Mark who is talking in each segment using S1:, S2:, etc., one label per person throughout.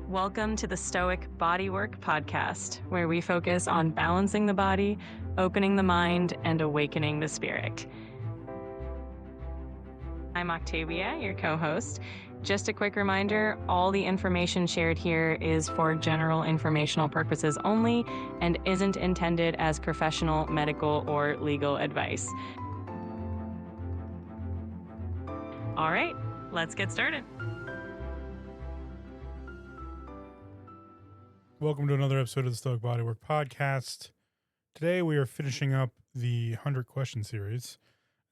S1: Welcome to the Stoic Bodywork podcast, where we focus on balancing the body, opening the mind, and awakening the spirit. I'm Octavia, your co-host. Just a quick reminder, all the information shared here is for general informational purposes only and isn't intended as professional, medical, or legal advice. All right, let's get started.
S2: Welcome to another episode of the Stoic Bodywork podcast. Today we are finishing up the 100 question series.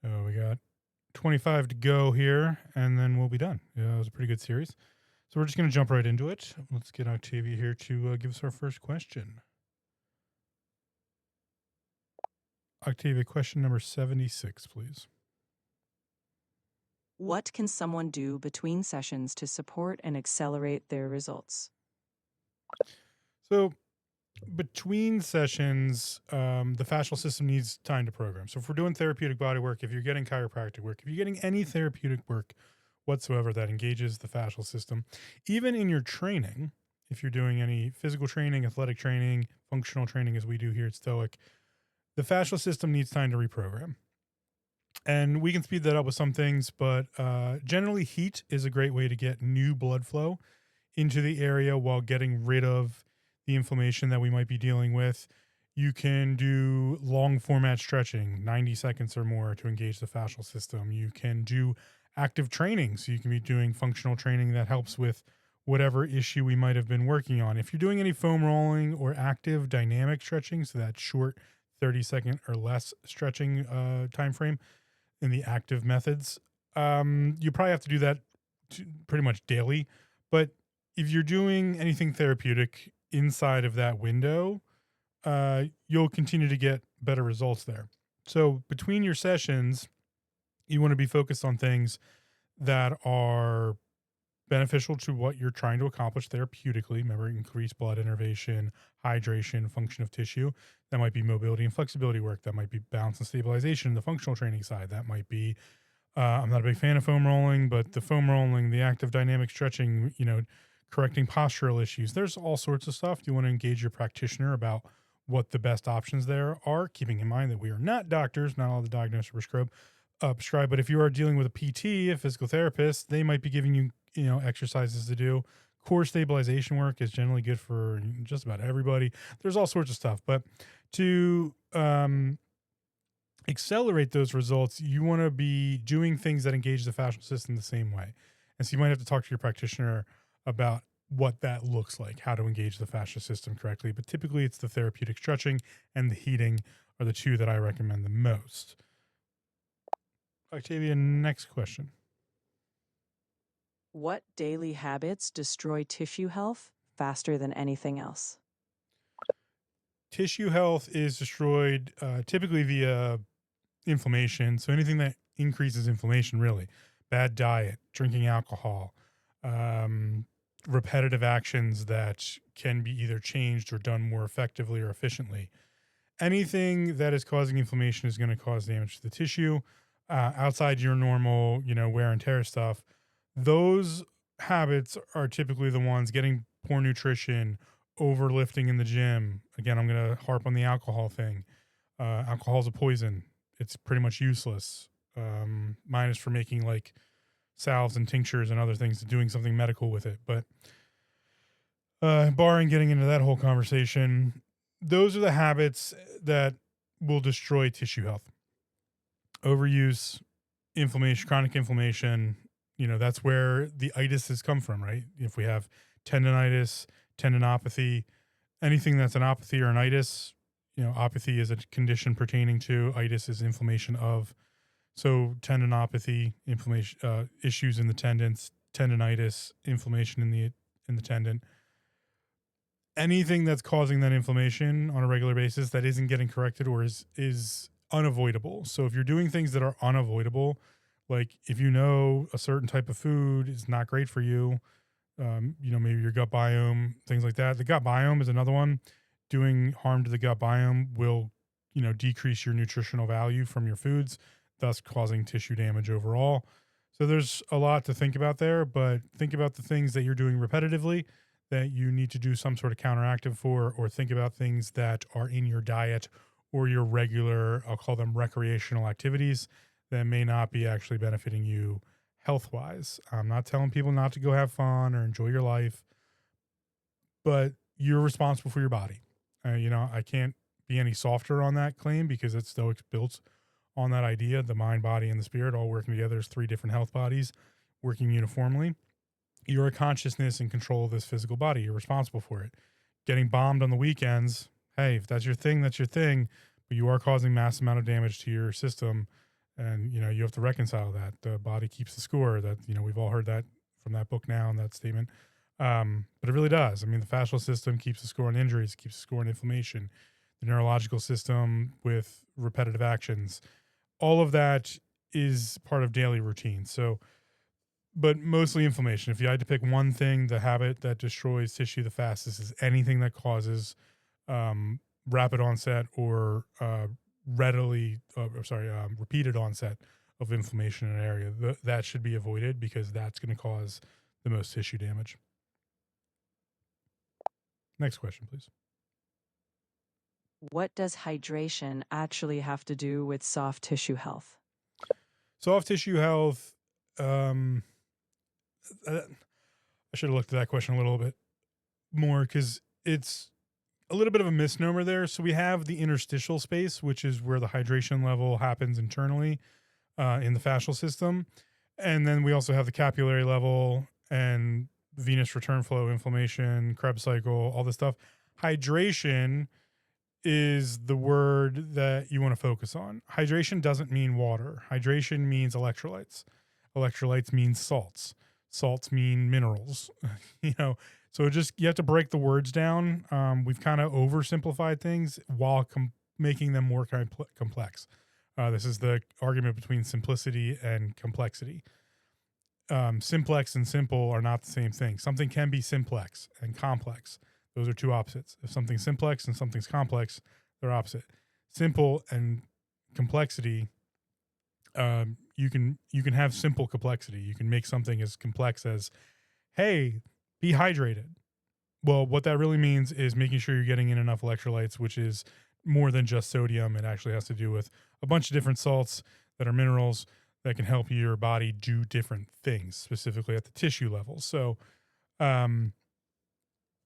S2: We got 25 to go here, and then we'll be done. It was a pretty good series. So we're just going to jump right into it. Let's get Octavia here to give us our first question. Octavia, question number 76, please.
S3: What can someone do between sessions to support and accelerate their results?
S2: So between sessions, the fascial system needs time to program. So if we're doing therapeutic body work, if you're getting chiropractic work, if you're getting any therapeutic work whatsoever that engages the fascial system, even in your training, if you're doing any physical training, athletic training, functional training, as we do here at Stoic, the fascial system needs time to reprogram. And we can speed that up with some things, but generally heat is a great way to get new blood flow into the area while getting rid of the inflammation that we might be dealing with. You can do long format stretching, 90 seconds or more, to engage the fascial system. You can do active training. So you can be doing functional training that helps with whatever issue we might have been working on. If you're doing any foam rolling or active dynamic stretching, so that short 30-second or less stretching time frame in the active methods, you probably have to do that pretty much daily. But if you're doing anything therapeutic inside of that window, you'll continue to get better results there. So between your sessions, you want to be focused on things that are beneficial to what you're trying to accomplish therapeutically. Remember, increase blood innervation, hydration, function of tissue. That might be mobility and flexibility work. That might be balance and stabilization, the functional training side. That might be, I'm not a big fan of foam rolling, but the foam rolling, the active dynamic stretching, correcting postural issues. There's all sorts of stuff. You want to engage your practitioner about what the best options there are, keeping in mind that we are not doctors, not all the diagnosis prescribe. But if you are dealing with a PT, a physical therapist, they might be giving you, exercises to do. Core stabilization work is generally good for just about everybody. There's all sorts of stuff, but to accelerate those results, you want to be doing things that engage the fascial system the same way. And so you might have to talk to your practitioner about what that looks like, how to engage the fascial system correctly. But typically it's the therapeutic stretching and the heating are the two that I recommend the most. Octavia, next question.
S3: What daily habits destroy tissue health faster than anything else?
S2: Tissue health is destroyed typically via inflammation. So anything that increases inflammation, really. Bad diet, drinking alcohol, repetitive actions that can be either changed or done more effectively or efficiently. Anything that is causing inflammation is going to cause damage to the tissue. Outside your normal, wear and tear stuff, those habits are typically the ones getting poor nutrition, overlifting in the gym. Again, I'm going to harp on the alcohol thing. Alcohol is a poison. It's pretty much useless, minus for making like salves and tinctures and other things, doing something medical with it. But barring getting into that whole conversation, those are the habits that will destroy tissue health. Overuse, inflammation, chronic inflammation, that's where the itis has come from, right? If we have tendonitis, tendinopathy, anything that's an apathy or an itis, apathy is a condition pertaining to, itis is inflammation of. So tendinopathy, inflammation, issues in the tendons, tendonitis, inflammation in the tendon. Anything that's causing that inflammation on a regular basis that isn't getting corrected or is unavoidable. So if you're doing things that are unavoidable, like if a certain type of food is not great for you, maybe your gut biome, things like that. The gut biome is another one. Doing harm to the gut biome will, decrease your nutritional value from your foods, thus causing tissue damage overall. So there's a lot to think about there, but think about the things that you're doing repetitively that you need to do some sort of counteractive for, or think about things that are in your diet or your regular, I'll call them recreational activities that may not be actually benefiting you health wise. I'm not telling people not to go have fun or enjoy your life, but you're responsible for your body. I can't be any softer on that claim because it's Stoics built on that idea, the mind, body, and the spirit all working together as three different health bodies working uniformly. You're a consciousness in control of this physical body. You're responsible for it. Getting bombed on the weekends, hey, if that's your thing, that's your thing. But you are causing mass amount of damage to your system. And, you have to reconcile that. The body keeps the score. That, we've all heard that from that book now and that statement. But it really does. I mean, the fascial system keeps the score on injuries, keeps the score on inflammation. The neurological system with repetitive actions. All of that is part of daily routine. So, but mostly inflammation. If you had to pick one thing, the habit that destroys tissue the fastest is anything that causes rapid onset or repeated onset of inflammation in an area. That should be avoided because that's going to cause the most tissue damage. Next question, please.
S3: What does hydration actually have to do with soft tissue health?
S2: Soft tissue health, I should have looked at that question a little bit more because it's a little bit of a misnomer there. So we have the interstitial space, which is where the hydration level happens internally in the fascial system. And then we also have the capillary level and venous return flow, inflammation, Krebs cycle, all this stuff. Hydration is the word that you want to focus on. Hydration doesn't mean water. Hydration means electrolytes. Electrolytes mean salts. Salts mean minerals. So you have to break the words down. We've kind of oversimplified things while making them more complex. This is the argument between simplicity and complexity. Simplex and simple are not the same thing. Something can be simplex and complex. Those are two opposites. If something's simplex and something's complex, they're opposite. Simple and complexity, you can have simple complexity. You can make something as complex as, hey, be hydrated. Well, what that really means is making sure you're getting in enough electrolytes, which is more than just sodium. It actually has to do with a bunch of different salts that are minerals that can help your body do different things, specifically at the tissue level. So,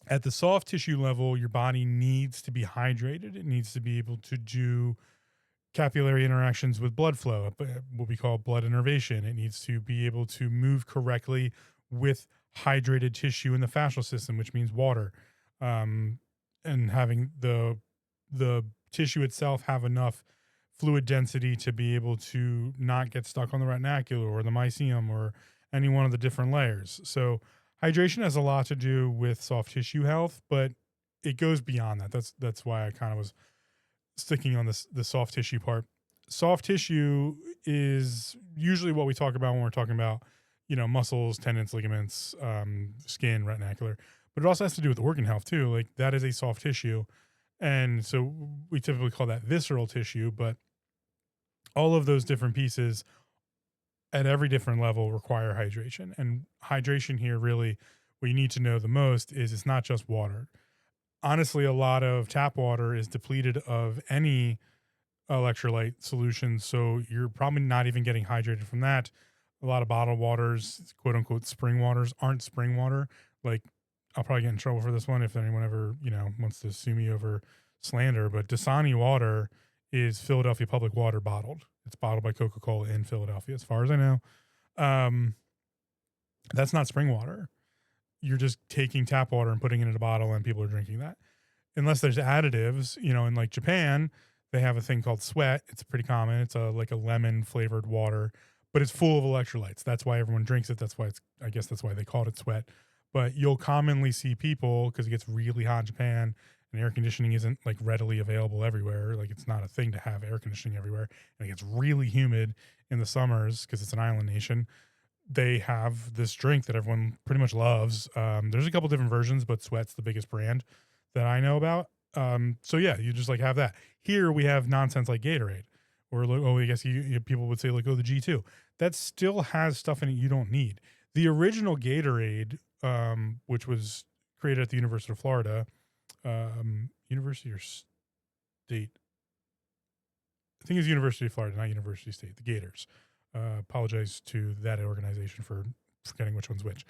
S2: at the soft tissue level, your body needs to be hydrated. It needs to be able to do capillary interactions with blood flow, what we call blood innervation. It needs to be able to move correctly with hydrated tissue in the fascial system, which means water, and having the tissue itself have enough fluid density to be able to not get stuck on the retinaculum or the mycelium or any one of the different layers. So hydration has a lot to do with soft tissue health, but it goes beyond that. That's why I kind of was sticking on the soft tissue part. Soft tissue is usually what we talk about when we're talking about, muscles, tendons, ligaments, skin, retinacular, but it also has to do with organ health too. Like that is a soft tissue. And so we typically call that visceral tissue, but all of those different pieces at every different level require hydration. And hydration here, really, what you need to know the most is it's not just water. Honestly, a lot of tap water is depleted of any electrolyte solutions, so you're probably not even getting hydrated from that. A lot of bottled waters, quote unquote spring waters, aren't spring water. Like, I'll probably get in trouble for this one if anyone ever, wants to sue me over slander, but Dasani water is Philadelphia Public Water bottled. It's bottled by Coca-Cola in Philadelphia, as far as I know. That's not spring water. You're just taking tap water and putting it in a bottle and people are drinking that. Unless there's additives, in like Japan, they have a thing called sweat. It's pretty common. It's like a lemon flavored water, but it's full of electrolytes. That's why everyone drinks it. I guess that's why they called it sweat. But you'll commonly see people, because it gets really hot in Japan and air conditioning isn't like readily available everywhere. Like it's not a thing to have air conditioning everywhere. And it gets really humid in the summers because it's an island nation. They have this drink that everyone pretty much loves. There's a couple different versions, but Sweat's the biggest brand that I know about. So yeah, you just like have that. Here we have nonsense like Gatorade, or I guess people would say like, the G2. That still has stuff in it you don't need. The original Gatorade, which was created at the University of Florida, University or State. I think it's University of Florida, not University State, the Gators. Apologize to that organization for forgetting which one's which.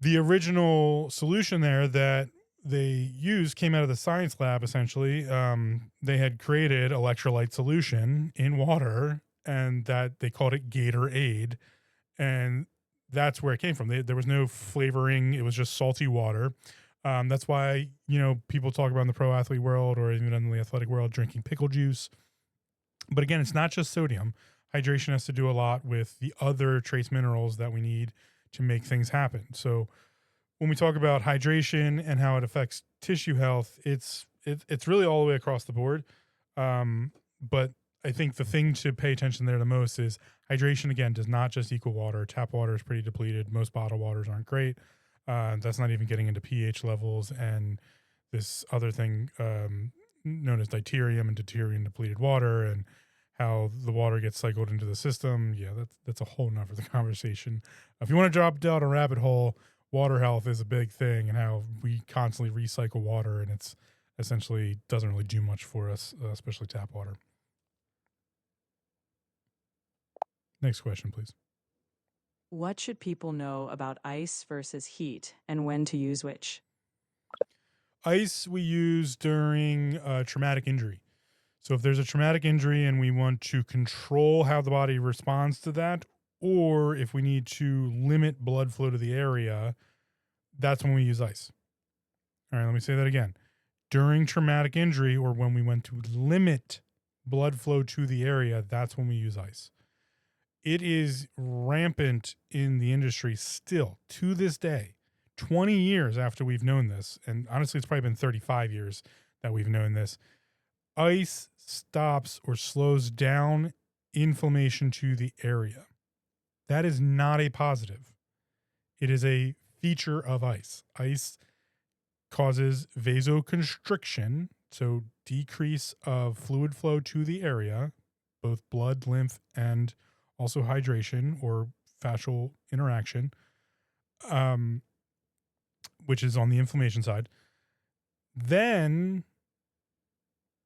S2: The original solution there that they used came out of the science lab, essentially. They had created electrolyte solution in water, and that they called it Gatorade. And that's where it came from. There was no flavoring. It was just salty water. That's why, people talk about in the pro athlete world or even in the athletic world, drinking pickle juice. But again, it's not just sodium. Hydration has to do a lot with the other trace minerals that we need to make things happen. So when we talk about hydration and how it affects tissue health, it's really all the way across the board. But I think the thing to pay attention there the most is hydration, again, does not just equal water. Tap water is pretty depleted. Most bottled waters aren't great. That's not even getting into pH levels and this other thing known as deuterium and deuterium depleted water and how the water gets cycled into the system. Yeah, that's a whole nother conversation. If you want to drop down a rabbit hole, water health is a big thing and how we constantly recycle water, and it's essentially doesn't really do much for us, especially tap water. Next question, please.
S3: What should people know about ice versus heat and when to use which?
S2: Ice we use during traumatic injury. So if there's a traumatic injury and we want to control how the body responds to that, or if we need to limit blood flow to the area, that's when we use ice. All right, let me say that again. During traumatic injury or when we want to limit blood flow to the area, that's when we use ice. It is rampant in the industry still to this day, 20 years after we've known this. And honestly, it's probably been 35 years that we've known this. Ice stops or slows down inflammation to the area. That is not a positive. It is a feature of ice. Ice causes vasoconstriction, so decrease of fluid flow to the area, both blood, lymph, and also hydration or fascial interaction, which is on the inflammation side. Then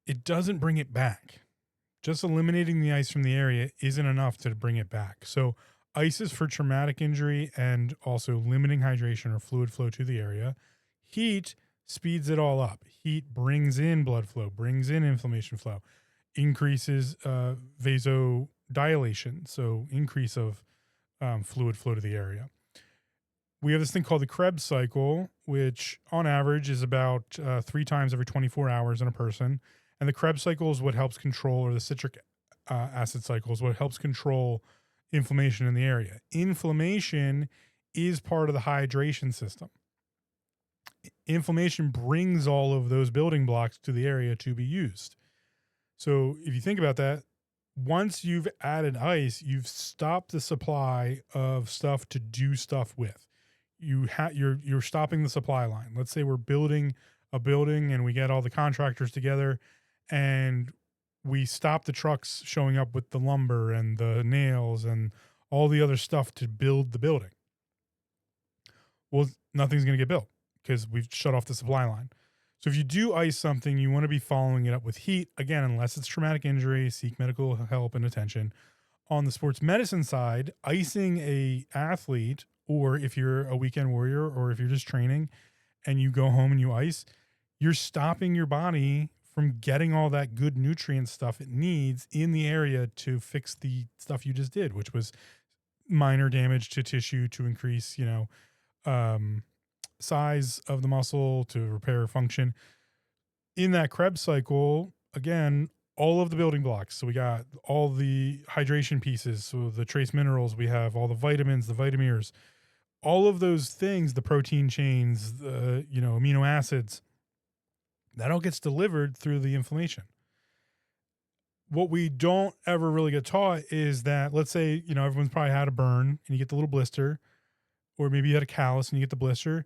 S2: it doesn't bring it back. Just eliminating the ice from the area isn't enough to bring it back. So ice is for traumatic injury and also limiting hydration or fluid flow to the area. Heat speeds it all up. Heat brings in blood flow, brings in inflammation flow, increases vasodilation, so increase of fluid flow to the area. We have this thing called the Krebs cycle, which on average is about 3 times every 24 hours in a person. And the Krebs cycle is what helps control, or the citric acid cycle is what helps control inflammation in the area. Inflammation is part of the hydration system. Inflammation brings all of those building blocks to the area to be used. So if you think about that, once you've added ice, you've stopped the supply of stuff to do stuff with. You're stopping the supply line. Let's say we're building a building and we get all the contractors together and we stop the trucks showing up with the lumber and the nails and all the other stuff to build the building. Well, nothing's going to get built because we've shut off the supply line. So if you do ice something, you want to be following it up with heat. Again, unless it's traumatic injury, seek medical help and attention. On the sports medicine side, icing a athlete, or if you're a weekend warrior or if you're just training and you go home and you ice, you're stopping your body from getting all that good nutrient stuff it needs in the area to fix the stuff you just did, which was minor damage to tissue to increase, size of the muscle, to repair function. In that Krebs cycle, again, all of the building blocks. So we got all the hydration pieces, so the trace minerals, we have all the vitamins, the vitamirs, all of those things, the protein chains, the amino acids, that all gets delivered through the inflammation. What we don't ever really get taught is that, let's say, everyone's probably had a burn and you get the little blister, or maybe you had a callus and you get the blister.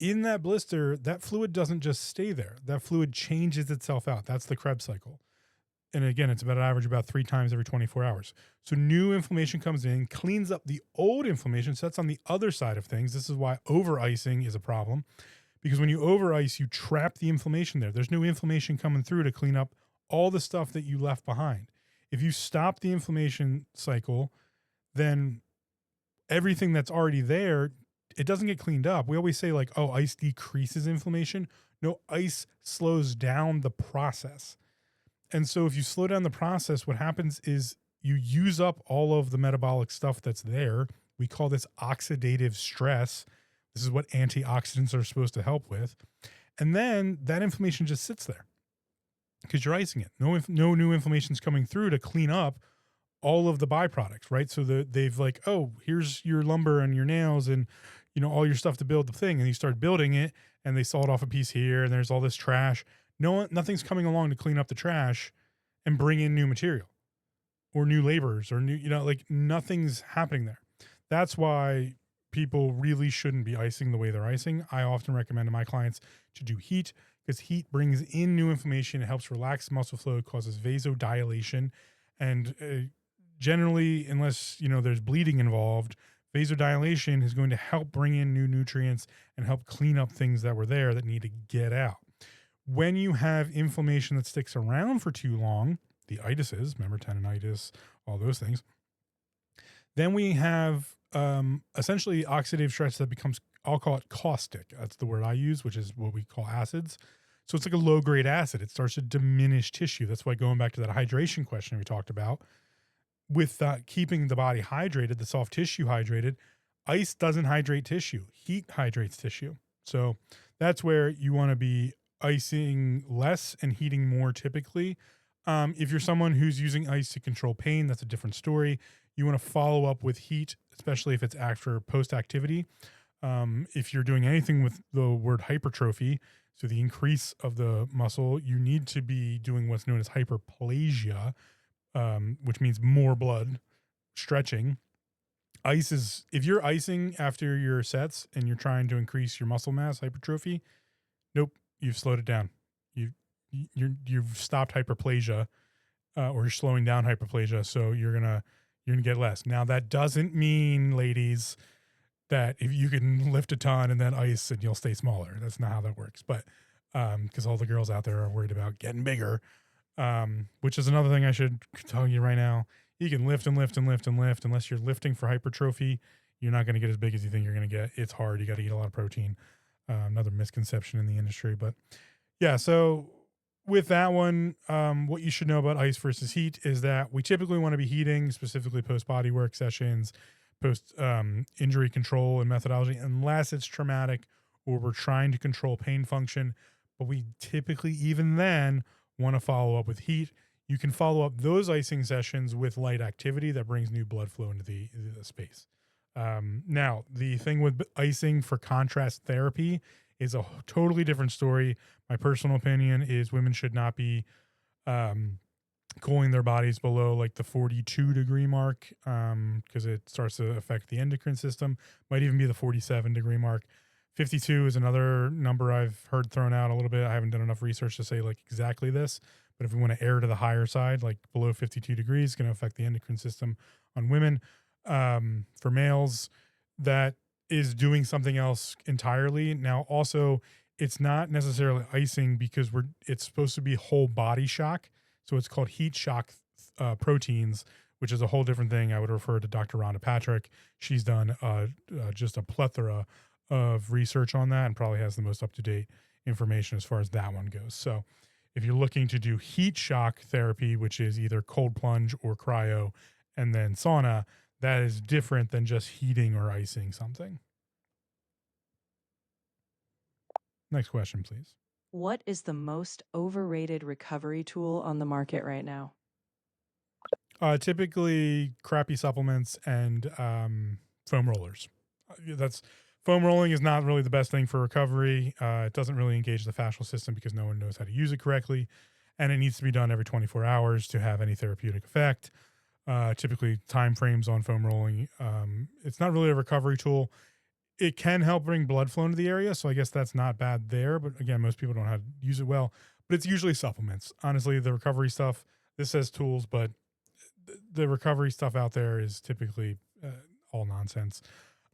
S2: In that blister, that fluid doesn't just stay there. That fluid changes itself out. That's the Krebs cycle. And again, it's about an average about 3 times every 24 hours. So new inflammation comes in, cleans up the old inflammation. So that's on the other side of things. This is why over icing is a problem, because when you over ice, you trap the inflammation there. There's new inflammation coming through to clean up all the stuff that you left behind. If you stop the inflammation cycle, then everything that's already there, it doesn't get cleaned up. We always say like, oh, ice decreases inflammation. No, ice slows down the process. And so if you slow down the process, what happens is you use up all of the metabolic stuff that's there. We call this oxidative stress. This is what antioxidants are supposed to help with. And then that inflammation just sits there because you're icing it. No new inflammation's coming through to clean up all of the byproducts, right? So they've like, oh, here's your lumber and your nails and, you know, all your stuff to build the thing. And you start building it and they sawed off a piece here and there's all this trash. Nothing's coming along to clean up the trash and bring in new material or new laborers or new, you know, like nothing's happening there. That's why people really shouldn't be icing the way they're icing. I often recommend to my clients to do heat because heat brings in new inflammation. It helps relax muscle flow, it causes vasodilation. And generally, unless, you know, there's bleeding involved, vasodilation is going to help bring in new nutrients and help clean up things that were there that need to get out. When you have inflammation that sticks around for too long, the itises, remember tendonitis, all those things, then we have essentially oxidative stress that becomes, I'll call it caustic. That's the word I use, which is what we call acids. So it's like a low-grade acid. It starts to diminish tissue. That's why going back to that hydration question we talked about, with keeping the body hydrated, the soft tissue hydrated, ice doesn't hydrate tissue. Heat hydrates tissue. So that's where you want to be icing less and heating more typically. If you're someone who's using ice to control pain, that's a different story. You want to follow up with heat, especially if it's after post-activity. If you're doing anything with the word hypertrophy, so the increase of the muscle, you need to be doing what's known as hyperplasia, which means more blood, stretching. Ice is, if you're icing after your sets and you're trying to increase your muscle mass, hypertrophy, nope, you've slowed it down. You've stopped hyperplasia, or you're slowing down hyperplasia, so you're gonna get less. Now that doesn't mean, ladies, that if you can lift a ton and then ice and you'll stay smaller. That's not how that works. But because all the girls out there are worried about getting bigger, which is another thing I should tell you right now. You can lift and lift and lift and lift. Unless you're lifting for hypertrophy, you're not going to get as big as you think you're going to get. It's hard. You got to eat a lot of protein. Another misconception in the industry. But yeah, so with that one, what you should know about ice versus heat is that we typically want to be heating, specifically post bodywork sessions, post injury control and methodology, unless it's traumatic or we're trying to control pain function. But we typically, even then, want to follow up with heat. You can follow up those icing sessions with light activity that brings new blood flow into the space. Now, the thing with icing for contrast therapy is a totally different story. My personal opinion is women should not be cooling their bodies below like the 42 degree mark, because it starts to affect the endocrine system. Might even be the 47 degree mark. 52 is another number I've heard thrown out a little bit. I haven't done enough research to say like exactly this, but if we want to err to the higher side, like below 52 degrees, it's going to affect the endocrine system on women. For males, that is doing something else entirely. Now, also, it's not necessarily icing because it's supposed to be whole body shock. So it's called heat shock proteins, which is a whole different thing. I would refer to Dr. Rhonda Patrick. She's done just a plethora of research on that and probably has the most up-to-date information as far as that one goes. So if you're looking to do heat shock therapy, which is either cold plunge or cryo, and then sauna, that is different than just heating or icing something. Next question, please.
S3: What is the most overrated recovery tool on the market right now?
S2: Typically crappy supplements and foam rollers. Foam rolling is not really the best thing for recovery. It doesn't really engage the fascial system because no one knows how to use it correctly. And it needs to be done every 24 hours to have any therapeutic effect. Typically time frames on foam rolling. It's not really a recovery tool. It can help bring blood flow into the area. So I guess that's not bad there. But again, most people don't know how to use it well. But it's usually supplements. Honestly, the recovery stuff, this says tools, but the recovery stuff out there is typically all nonsense.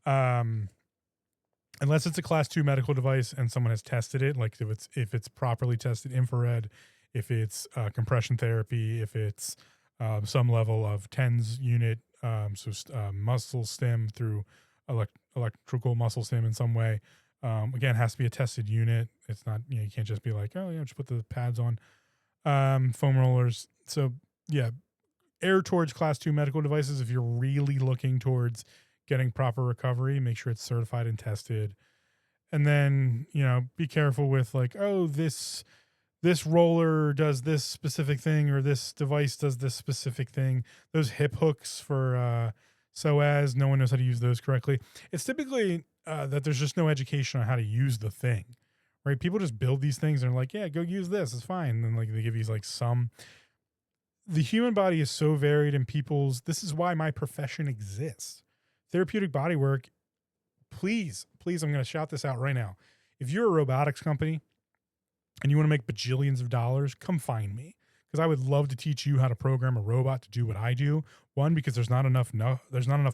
S2: Unless it's a class 2 medical device and someone has tested it, like if it's properly tested infrared, if it's compression therapy, if it's some level of TENS unit, muscle stim through electrical muscle stim in some way. Again, has to be a tested unit. It's not, you can't just be like, oh yeah, just put the pads on. Foam rollers. So yeah, err towards class 2 medical devices if you're really looking towards getting proper recovery. Make sure it's certified and tested. And then, be careful with like, oh, this roller does this specific thing, or this device does this specific thing. Those hip hooks for psoas, no one knows how to use those correctly. It's typically that there's just no education on how to use the thing, right? People just build these things and are like, yeah, go use this, it's fine. And then like they give you like the human body is so varied, and this is why my profession exists. Therapeutic bodywork, please, I'm going to shout this out right now. If you're a robotics company and you want to make bajillions of dollars, come find me, because I would love to teach you how to program a robot to do what I do. One, because there's not enough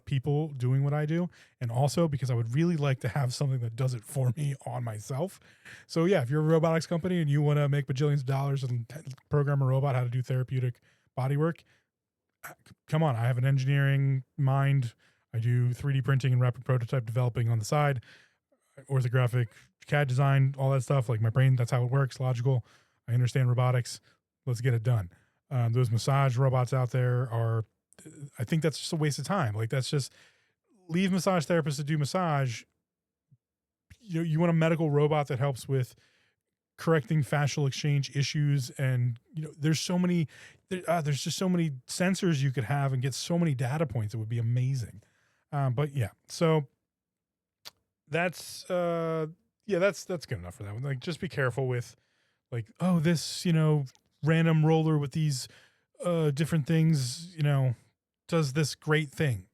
S2: people doing what I do, and also because I would really like to have something that does it for me on myself. So yeah, if you're a robotics company and you want to make bajillions of dollars and program a robot how to do therapeutic bodywork, come on. I have an engineering mind. I do 3D printing and rapid prototype developing on the side, orthographic CAD design, all that stuff. Like my brain, that's how it works. Logical. I understand robotics. Let's get it done. Those massage robots out there I think that's just a waste of time. Like that's just leave massage therapists to do massage. You want a medical robot that helps with correcting fascial exchange issues. And, there's just so many sensors you could have and get so many data points. It would be amazing. But yeah, so that's good enough for that one. Like, just be careful with like, oh, this, random roller with these different things, does this great thing.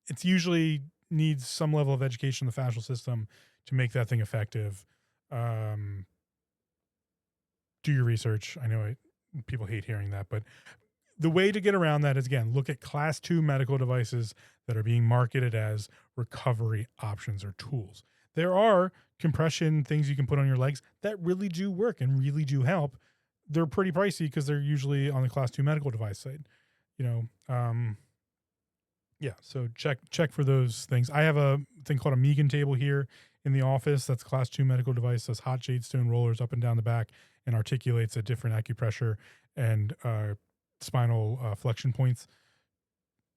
S2: It's usually needs some level of education in the fascial system to make that thing effective. Do your research. I know people hate hearing that, but the way to get around that is, again, look at class 2 medical devices that are being marketed as recovery options or tools. There are compression things you can put on your legs that really do work and really do help. They're pretty pricey because they're usually on the class 2 medical device side. So check for those things. I have a thing called a Megan table here in the office. That's class 2 medical device. Does hot jadestone rollers up and down the back and articulates at different acupressure and spinal flexion points.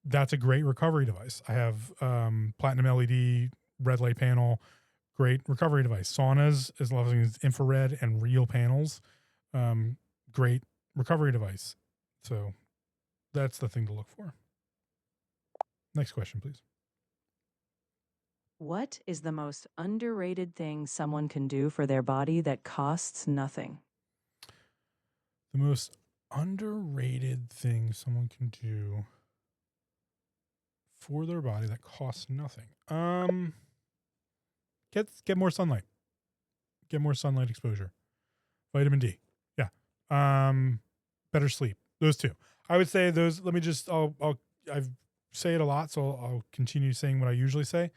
S2: That's a great recovery device. I have platinum LED red light panel, great recovery device. Saunas, as long as it's infrared and real panels, great recovery device. So that's the thing to look for. Next question, please.
S3: What is the most underrated thing someone can do for their body that costs nothing?
S2: The most underrated thing someone can do for their body that costs nothing. Get more sunlight. Get more sunlight exposure. Vitamin D. Yeah. Better sleep. Those two. I would say those. Let me just. I've say it a lot, so I'll continue saying what I usually say.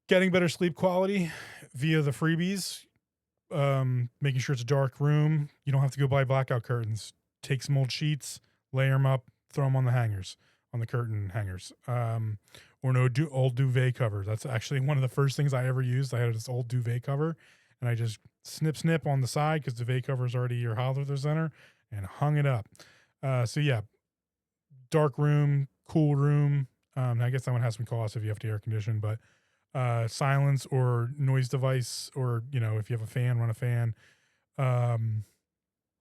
S2: Getting better sleep quality via the freebies. Making sure it's a dark room. You don't have to go buy blackout curtains. Take some old sheets, layer them up, throw them on the hangers, on the curtain hangers. Or old duvet cover. That's actually one of the first things I ever used. I had this old duvet cover, and I just snip on the side because duvet cover is already your hollow through the center, and hung it up. So yeah, dark room, cool room. I guess that one has some cost if you have to air condition, but silence or noise device, or if you have a fan, run a fan.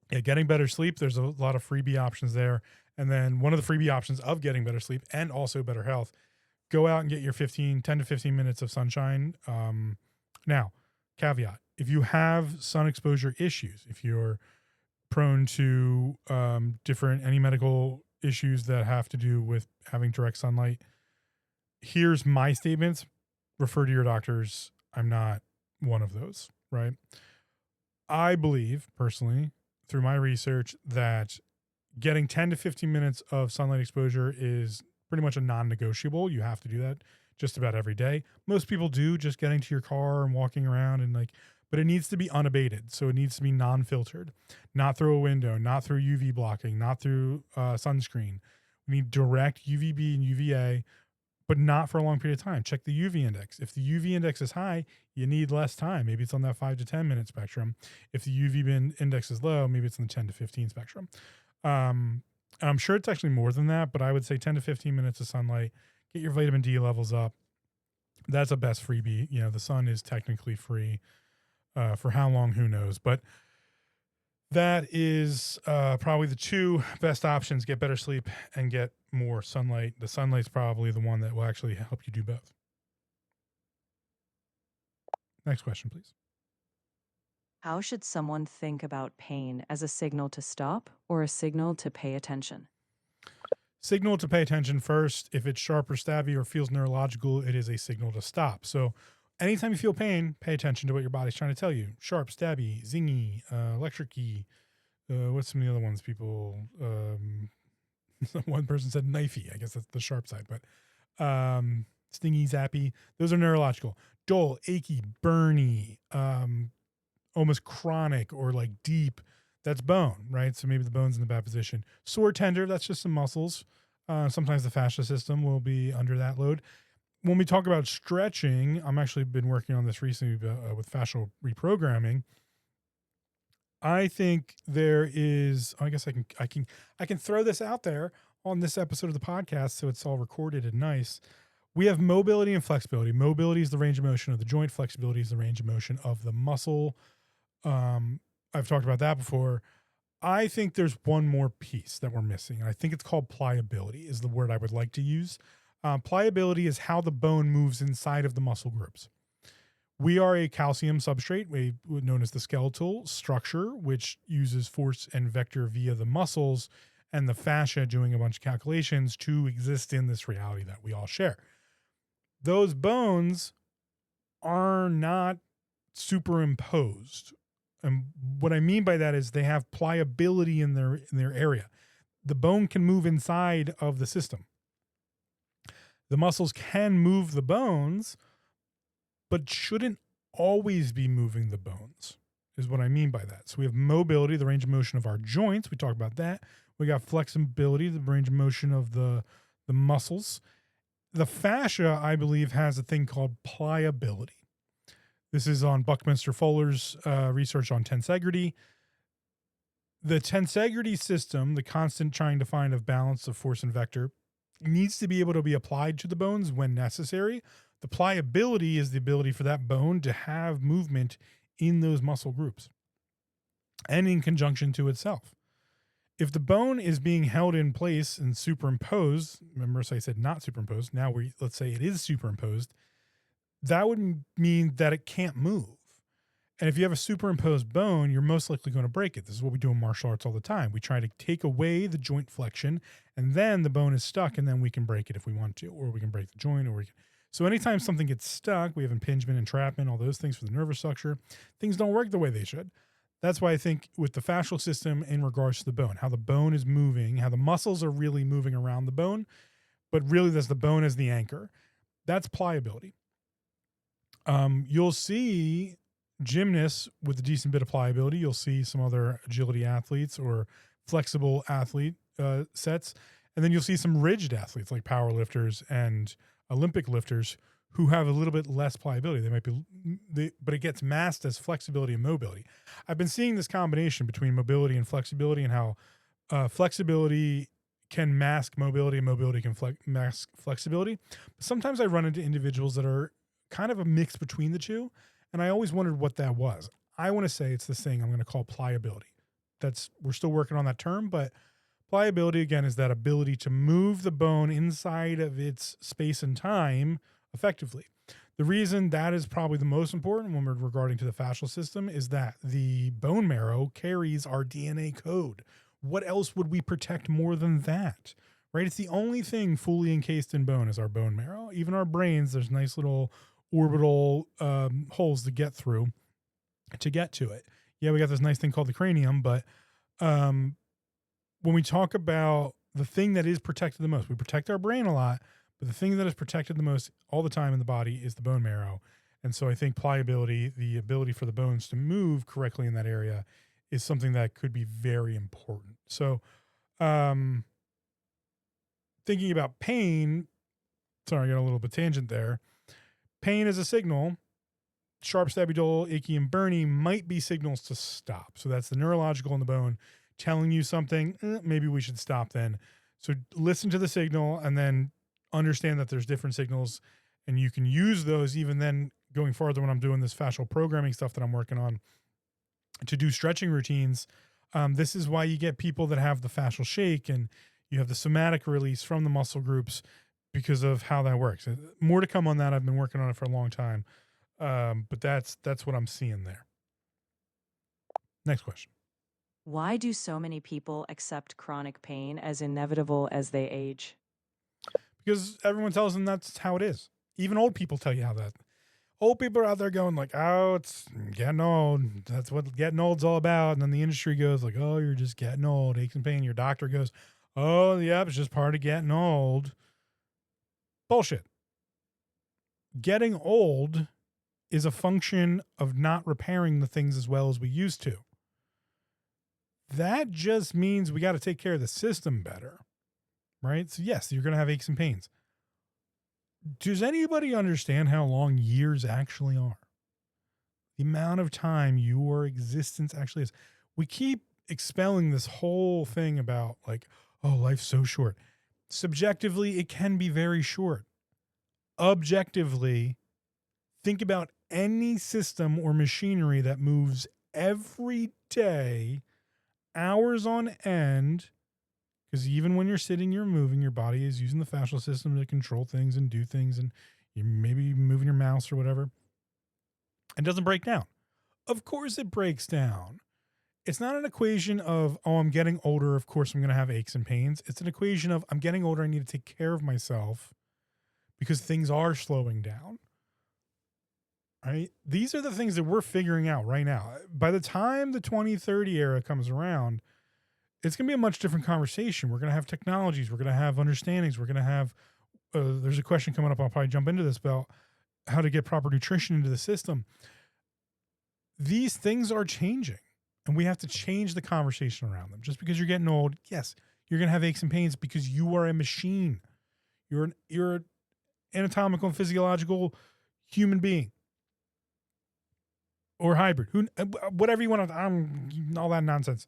S2: Getting better sleep. There's a lot of freebie options there, and then one of the freebie options of getting better sleep and also better health. Go out and get your 10 to 15 minutes of sunshine. Now, caveat: if you have sun exposure issues, if you're prone to any medical issues that have to do with having direct sunlight, here's my statements. Refer to your doctors. I'm not one of those, right? I believe personally, through my research, that getting 10 to 15 minutes of sunlight exposure is pretty much a non-negotiable. You have to do that just about every day. Most people do, just getting to your car and walking around and but it needs to be unabated. So it needs to be non-filtered, not through a window, not through UV blocking, not through sunscreen. We need direct UVB and UVA, but not for a long period of time. Check the UV index. If the UV index is high, you need less time. Maybe it's on that 5 to 10 minute spectrum. If the UV index is low, maybe it's in the 10 to 15 spectrum. I'm sure it's actually more than that, but I would say 10 to 15 minutes of sunlight, get your vitamin D levels up. That's a best freebie. You know, the sun is technically free. For how long, who knows? But that is probably the two best options: get better sleep and get more sunlight. The sunlight's probably the one that will actually help you do both. Next question, please.
S3: How should someone think about pain, as a signal to stop or a signal to pay attention?
S2: Signal to pay attention first. If it's sharp or stabby or feels neurological, it is a signal to stop. So anytime you feel pain, pay attention to what your body's trying to tell you. Sharp, stabby, zingy, electric-y. What's some of the other ones people... one person said knifey. I guess that's the sharp side. But stingy, zappy. Those are neurological. Dull, achy, burny, almost chronic or like deep. That's bone, right? So maybe the bone's in the bad position. Sore, tender, that's just some muscles. Sometimes the fascia system will be under that load. When we talk about stretching, I'm actually been working on this recently with fascial reprogramming. I think there is, I guess I can throw this out there on this episode of the podcast so it's all recorded and nice. We have mobility and flexibility. Mobility is the range of motion of the joint. Flexibility is the range of motion of the muscle. I've talked about that before. I think there's one more piece that we're missing. I think it's called pliability is the word I would like to use. Pliability is how the bone moves inside of the muscle groups. We are a calcium substrate, known as the skeletal structure, which uses force and vector via the muscles and the fascia doing a bunch of calculations to exist in this reality that we all share. Those bones are not superimposed. And what I mean by that is they have pliability in their area. The bone can move inside of the system. The muscles can move the bones, but shouldn't always be moving the bones, is what I mean by that. So we have mobility, the range of motion of our joints. We talked about that. We got flexibility, the range of motion of the muscles. The fascia, I believe, has a thing called pliability. This is on Buckminster Fuller's research on tensegrity. The tensegrity system, the constant trying to find a balance of force and vector, needs to be able to be applied to the bones when necessary. The pliability is the ability for that bone to have movement in those muscle groups and in conjunction to itself. If the bone is being held in place and superimposed, remember I said not superimposed, now let's say it is superimposed, that would mean that it can't move. And if you have a superimposed bone, you're most likely going to break it. This is what we do in martial arts all the time. We try to take away the joint flexion, and then the bone is stuck, and then we can break it if we want to, or we can break the joint, So anytime something gets stuck, we have impingement, entrapment, all those things for the nervous structure. Things don't work the way they should. That's why I think with the fascial system in regards to the bone, how the bone is moving, how the muscles are really moving around the bone, but really that's the bone as the anchor. That's pliability. You'll see gymnasts with a decent bit of pliability. You'll see some other agility athletes or flexible athlete sets. And then you'll see some rigid athletes like power lifters and Olympic lifters who have a little bit less pliability. They might be, but it gets masked as flexibility and mobility. I've been seeing this combination between mobility and flexibility, and how flexibility can mask mobility and mobility can mask flexibility. But sometimes I run into individuals that are kind of a mix between the two, and I always wondered what that was. I want to say it's this thing I'm going to call pliability. We're still working on that term, but pliability, again, is that ability to move the bone inside of its space and time effectively. The reason that is probably the most important when we're regarding to the fascial system is that the bone marrow carries our DNA code. What else would we protect more than that, right? It's the only thing fully encased in bone is our bone marrow. Even our brains, there's nice little orbital holes to get through to get to it. Yeah, we got this nice thing called the cranium, but when we talk about the thing that is protected the most, we protect our brain a lot, but the thing that is protected the most all the time in the body is the bone marrow. And so I think pliability, the ability for the bones to move correctly in that area, is something that could be very important. So, thinking about pain, sorry, I got a little bit tangent there. Pain is a signal. Sharp, stabby, dull, achy, and burning might be signals to stop. So that's the neurological in the bone telling you something. Maybe we should stop then. So listen to the signal and then understand that there's different signals, and you can use those even then going farther when I'm doing this fascial programming stuff that I'm working on to do stretching routines. This is why you get people that have the fascial shake and you have the somatic release from the muscle groups because of how that works. More to come on that. I've been working on it for a long time. But that's what I'm seeing there. Next question.
S3: Why do so many people accept chronic pain as inevitable as they age?
S2: Because everyone tells them that's how it is. Even old people tell you how that. Old people are out there going like, oh, it's getting old. That's what getting old's all about. And then the industry goes like, oh, you're just getting old, aches and pain. Your doctor goes, oh, yeah, it's just part of getting old. Bullshit. Getting old is a function of not repairing the things as well as we used to. That just means we got to take care of the system better, right? So yes, you're going to have aches and pains. Does anybody understand how long years actually are? The amount of time your existence actually is. We keep expelling this whole thing about like, oh, life's so short. Subjectively, it can be very short. Objectively, think about any system or machinery that moves every day, hours on end, because even when you're sitting, you're moving, your body is using the fascial system to control things and do things, and you maybe moving your mouse or whatever. It doesn't break down. Of course it breaks down. It's not an equation of, oh, I'm getting older, of course I'm going to have aches and pains. It's an equation of, I'm getting older, I need to take care of myself because things are slowing down. Right? These are the things that we're figuring out right now. By the time the 2030 era comes around, it's going to be a much different conversation. We're going to have technologies. We're going to have understandings. We're going to have, there's a question coming up. I'll probably jump into this about how to get proper nutrition into the system. These things are changing and we have to change the conversation around them. Just because you're getting old, yes, you're going to have aches and pains because you are a machine. You're an anatomical and physiological human being. Or hybrid, whatever you want to, all that nonsense.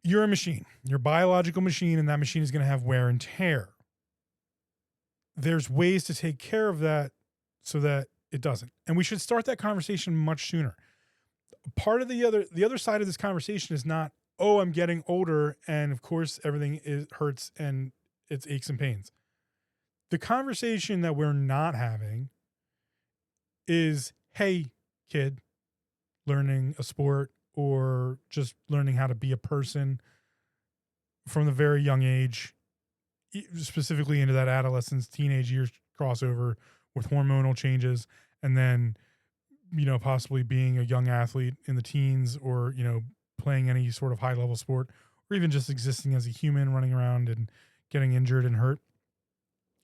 S2: You're a machine. You're a biological machine, and that machine is going to have wear and tear. There's ways to take care of that so that it doesn't. And we should start that conversation much sooner. Part of the other side of this conversation is not, oh, I'm getting older, and of course everything hurts and it's aches and pains. The conversation that we're not having is, hey, kid, learning a sport or just learning how to be a person from the very young age, specifically into that adolescence, teenage years crossover with hormonal changes, and then, possibly being a young athlete in the teens or, playing any sort of high level sport or even just existing as a human running around and getting injured and hurt.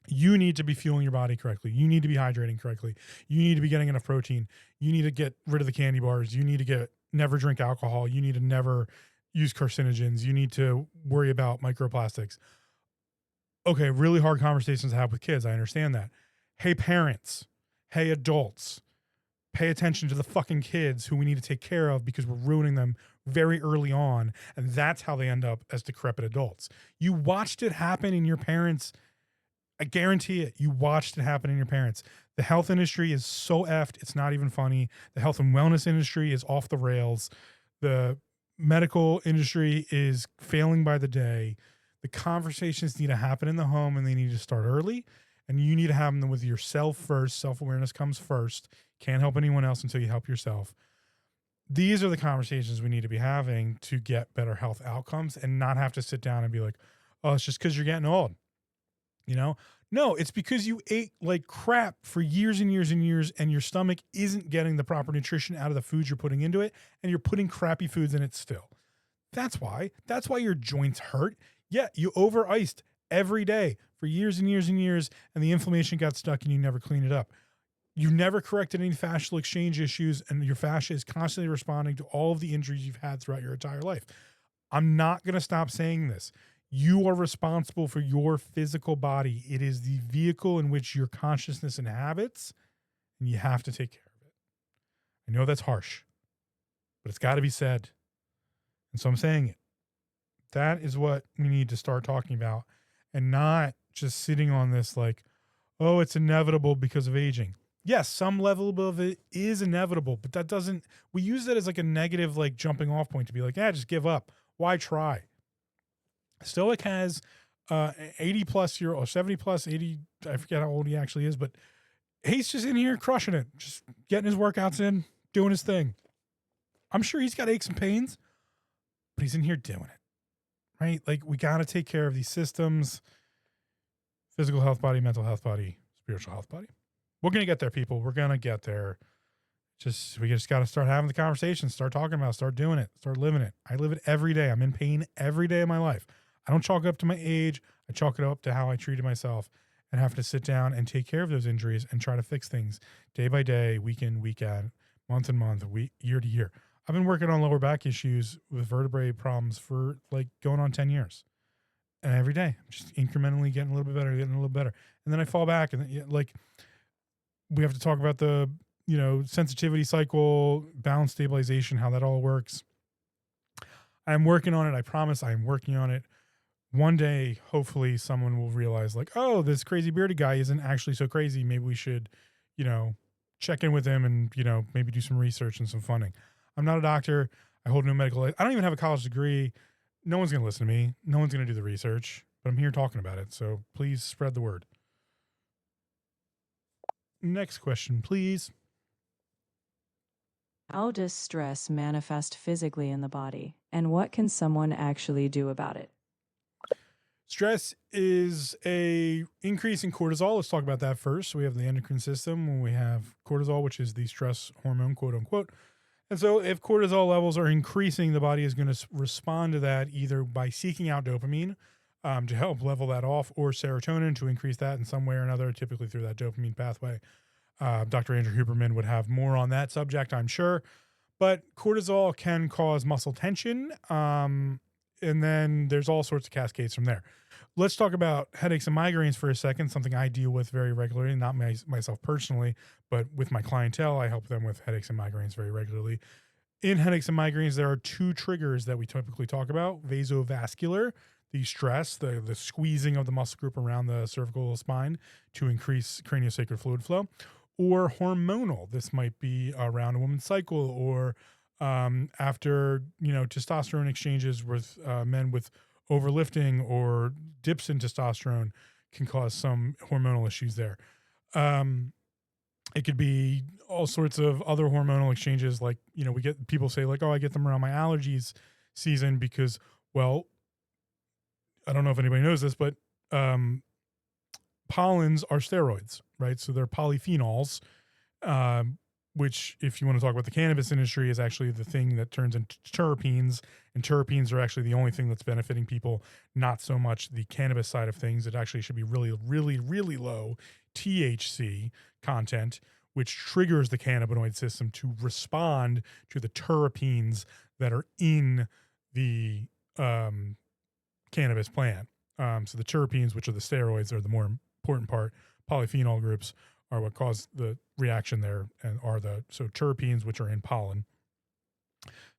S2: You need to be fueling your body correctly. You need to be hydrating correctly. You need to be getting enough protein. You need to get rid of the candy bars. You need to never drink alcohol. You need to never use carcinogens. You need to worry about microplastics. Okay, really hard conversations to have with kids. I understand that. Hey, parents. Hey, adults. Pay attention to the fucking kids who we need to take care of because we're ruining them very early on. And that's how they end up as decrepit adults. You watched it happen in your parents' I guarantee it. You watched it happen in your parents. The health industry is so effed. It's not even funny. The health and wellness industry is off the rails. The medical industry is failing by the day. The conversations need to happen in the home and they need to start early. And you need to have them with yourself first. Self-awareness comes first. Can't help anyone else until you help yourself. These are the conversations we need to be having to get better health outcomes and not have to sit down and be like, oh, it's just because you're getting old. No, it's because you ate like crap for years and years and years and your stomach isn't getting the proper nutrition out of the foods you're putting into it and you're putting crappy foods in it still. That's why your joints hurt. Yeah, you over iced every day for years and years and years, and the inflammation got stuck and you never cleaned it up. You never corrected any fascial exchange issues, and your fascia is constantly responding to all of the injuries you've had throughout your entire life. I'm not going to stop saying this. You are responsible for your physical body. It is the vehicle in which your consciousness inhabits, and you have to take care of it. I know that's harsh, but it's got to be said. And so I'm saying it. That is what we need to start talking about, and not just sitting on this like, oh, it's inevitable because of aging. Yes, some level of it is inevitable, but that doesn't, we use that as like a negative, like jumping off point to be like, just give up. Why try? Stoic has 80 plus year or 70 plus 80. I forget how old he actually is, but he's just in here crushing it, just getting his workouts in, doing his thing. I'm sure he's got aches and pains, but he's in here doing it, right? Like, we got to take care of these systems: physical health body, mental health body, spiritual health body. We're going to get there, people. We're going to get there. We just got to start having the conversation, start talking about it, start doing it, start living it. I live it every day. I'm in pain every day of my life. I don't chalk it up to my age. I chalk it up to how I treated myself, and have to sit down and take care of those injuries and try to fix things day by day, week in, week out, month in month, year to year. I've been working on lower back issues with vertebrae problems for like going on 10 years. And every day, I'm just incrementally getting a little bit better, And then I fall back, and then, like, we have to talk about the, sensitivity cycle, balance stabilization, how that all works. I'm working on it. I promise I am working on it. One day, hopefully someone will realize like, oh, this crazy bearded guy isn't actually so crazy. Maybe we should, check in with him and, maybe do some research and some funding. I'm not a doctor. I hold no medical. I don't even have a college degree. No one's going to listen to me. No one's going to do the research, but I'm here talking about it. So please spread the word. Next question, please.
S3: How does stress manifest physically in the body, and what can someone actually do about it?
S2: Stress is a increase in cortisol. Let's talk about that first. So we have the endocrine system, when we have cortisol, which is the stress hormone, quote unquote. And so if cortisol levels are increasing, the body is going to respond to that either by seeking out dopamine to help level that off, or serotonin to increase that in some way or another, typically through that dopamine pathway. Dr. Andrew Huberman would have more on that subject, I'm sure. But cortisol can cause muscle tension, and then there's all sorts of cascades from there. Let's talk about headaches and migraines for a second, something I deal with very regularly, not myself personally, but with my clientele. I help them with headaches and migraines very regularly. In headaches and migraines, there are two triggers that we typically talk about: vasovascular, the stress, the squeezing of the muscle group around the cervical spine to increase craniosacral fluid flow, or hormonal. This might be around a woman's cycle, or after testosterone exchanges with men with overlifting or dips in testosterone can cause some hormonal issues there. It could be all sorts of other hormonal exchanges. Like, we get people say like, oh, I get them around my allergies season because, well, I don't know if anybody knows this, but pollens are steroids, right? So they're polyphenols, which, if you want to talk about the cannabis industry, is actually the thing that turns into terpenes. And terpenes are actually the only thing that's benefiting people, not so much the cannabis side of things. It actually should be really, really, really low THC content, which triggers the cannabinoid system to respond to the terpenes that are in the cannabis plant. So the terpenes, which are the steroids, are the more important part. Polyphenol groups are what cause the reaction there, and so terpenes, which are in pollen.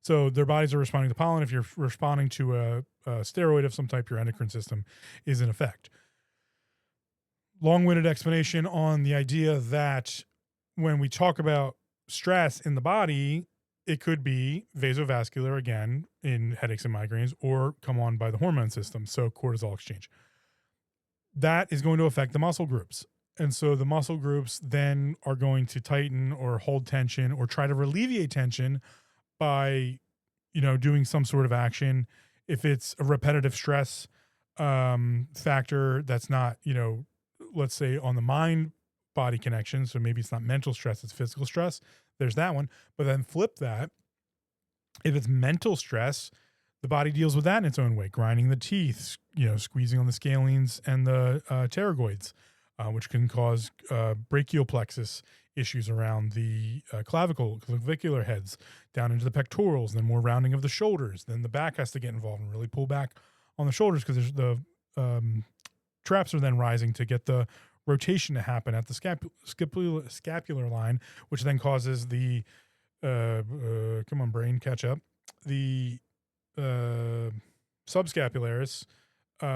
S2: So their bodies are responding to pollen. If you're responding to a steroid of some type, your endocrine system is in effect. Long-winded explanation on the idea that when we talk about stress in the body, it could be vasovascular, again, in headaches and migraines, or come on by the hormone system, so cortisol exchange. That is going to affect the muscle groups. And so the muscle groups then are going to tighten or hold tension or try to alleviate tension by, doing some sort of action. If it's a repetitive stress factor that's not, let's say on the mind-body connection, so maybe it's not mental stress, it's physical stress, there's that one. But then flip that. If it's mental stress, the body deals with that in its own way, grinding the teeth, squeezing on the scalenes and the pterygoids, which can cause brachial plexus issues around the clavicular heads down into the pectorals, then more rounding of the shoulders. Then the back has to get involved and really pull back on the shoulders because the traps are then rising to get the rotation to happen at the scapular line, which then causes the come on, brain, catch up, the subscapularis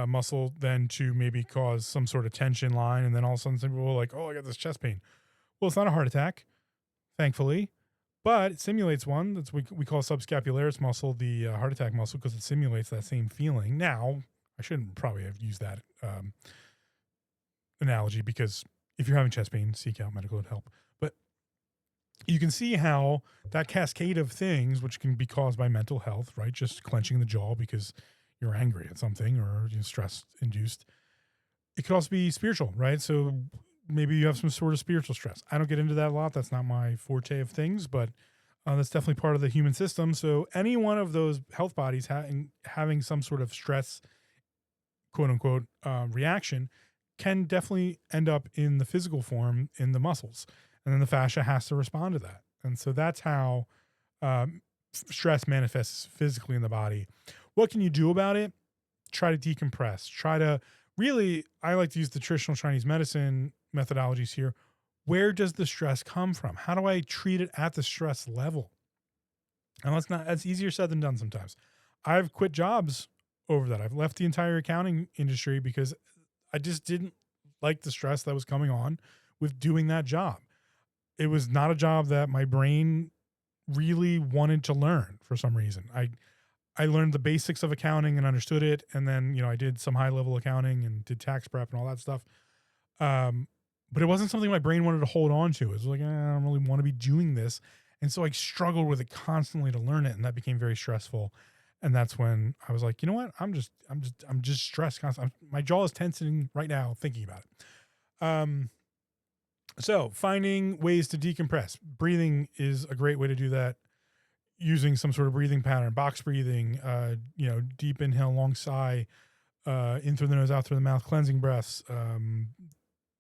S2: muscle then to maybe cause some sort of tension line, and then all of a sudden some people are like, oh, I got this chest pain. Well, it's not a heart attack, thankfully, but it simulates one. That's we call subscapularis muscle the heart attack muscle because it simulates that same feeling. Now, I shouldn't probably have used that analogy, because if you're having chest pain, seek out medical help. But you can see how that cascade of things, which can be caused by mental health, right? Just clenching the jaw because you're angry at something or stress induced. It could also be spiritual, right? So maybe you have some sort of spiritual stress. I don't get into that a lot. That's not my forte of things, but that's definitely part of the human system. So any one of those health bodies having some sort of stress, quote unquote, reaction can definitely end up in the physical form in the muscles. And then the fascia has to respond to that. And so that's how stress manifests physically in the body. What can you do about it? Try to decompress. I like to use the traditional Chinese medicine methodologies here. Where does the stress come from? How do I treat it at the stress level? And that's easier said than done sometimes. I've quit jobs over that. I've left the entire accounting industry because I just didn't like the stress that was coming on with doing that job. It was not a job that my brain really wanted to learn for some reason. I learned the basics of accounting and understood it. And then, I did some high level accounting and did tax prep and all that stuff. But it wasn't something my brain wanted to hold on to. It was like, I don't really want to be doing this. And so I struggled with it constantly to learn it. And that became very stressful. And that's when I was like, you know what? I'm just stressed constantly. My jaw is tensing right now thinking about it. So finding ways to decompress. Breathing is a great way to do that. Using some sort of breathing pattern, box breathing, deep inhale, long sigh, in through the nose, out through the mouth, cleansing breaths.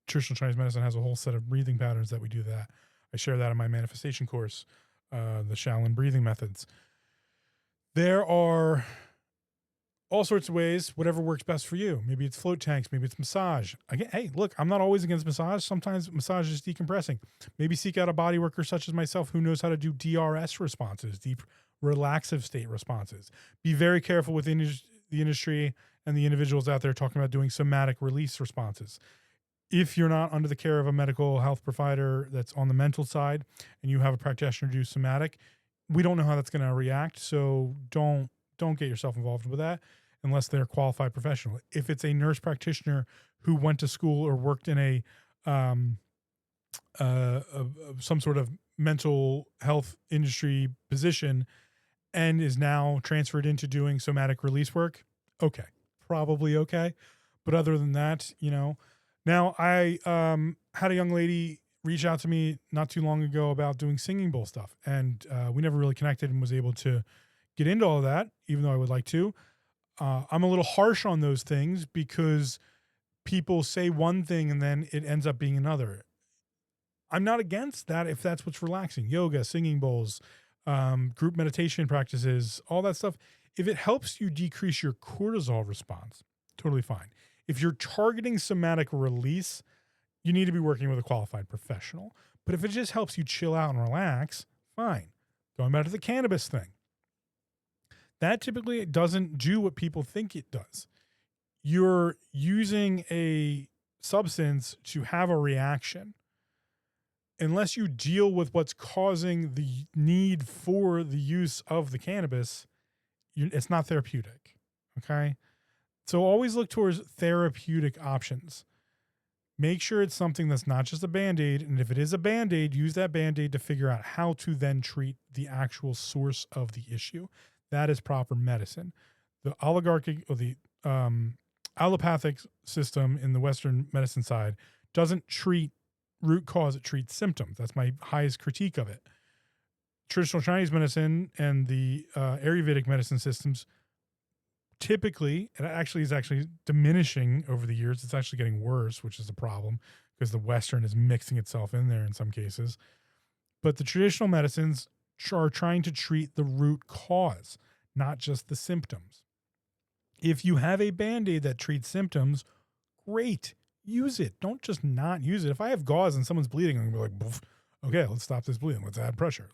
S2: Traditional Chinese medicine has a whole set of breathing patterns that we do that. I share that in my manifestation course, the Shaolin breathing methods. There are all sorts of ways, whatever works best for you. Maybe it's float tanks, maybe it's massage. Again, hey, look, I'm not always against massage. Sometimes massage is decompressing. Maybe seek out a body worker such as myself who knows how to do DRS responses, deep relaxive state responses. Be very careful with the industry and the individuals out there talking about doing somatic release responses. If you're not under the care of a medical health provider that's on the mental side and you have a practitioner do somatic, we don't know how that's going to react. So don't get yourself involved with that unless they're a qualified professional. If it's a nurse practitioner who went to school or worked in a some sort of mental health industry position and is now transferred into doing somatic release work, okay, probably okay. But other than that, now I had a young lady reach out to me not too long ago about doing singing bowl stuff. And we never really connected and was able to get into all of that, even though I would like to. I'm a little harsh on those things because people say one thing and then it ends up being another. I'm not against that if that's what's relaxing. Yoga, singing bowls, group meditation practices, all that stuff. If it helps you decrease your cortisol response, totally fine. If you're targeting somatic release, you need to be working with a qualified professional. But if it just helps you chill out and relax, fine. Going back to the cannabis thing. That typically doesn't do what people think it does. You're using a substance to have a reaction. Unless you deal with what's causing the need for the use of the cannabis, it's not therapeutic. Okay? So always look towards therapeutic options. Make sure it's something that's not just a Band-Aid. And if it is a Band-Aid, use that Band-Aid to figure out how to then treat the actual source of the issue. That is proper medicine. The oligarchic or the allopathic system in the Western medicine side doesn't treat root cause, it treats symptoms. That's my highest critique of it. Traditional Chinese medicine and the Ayurvedic medicine systems typically, it actually is diminishing over the years. It's actually getting worse, which is a problem because the Western is mixing itself in there in some cases. But the traditional medicines are trying to treat the root cause, not just the symptoms. If you have a Band-Aid that treats symptoms, great, use it. Don't just not use it. If I have gauze and someone's bleeding, I'm gonna be like, "Boof, okay, let's stop this bleeding. Let's add pressure.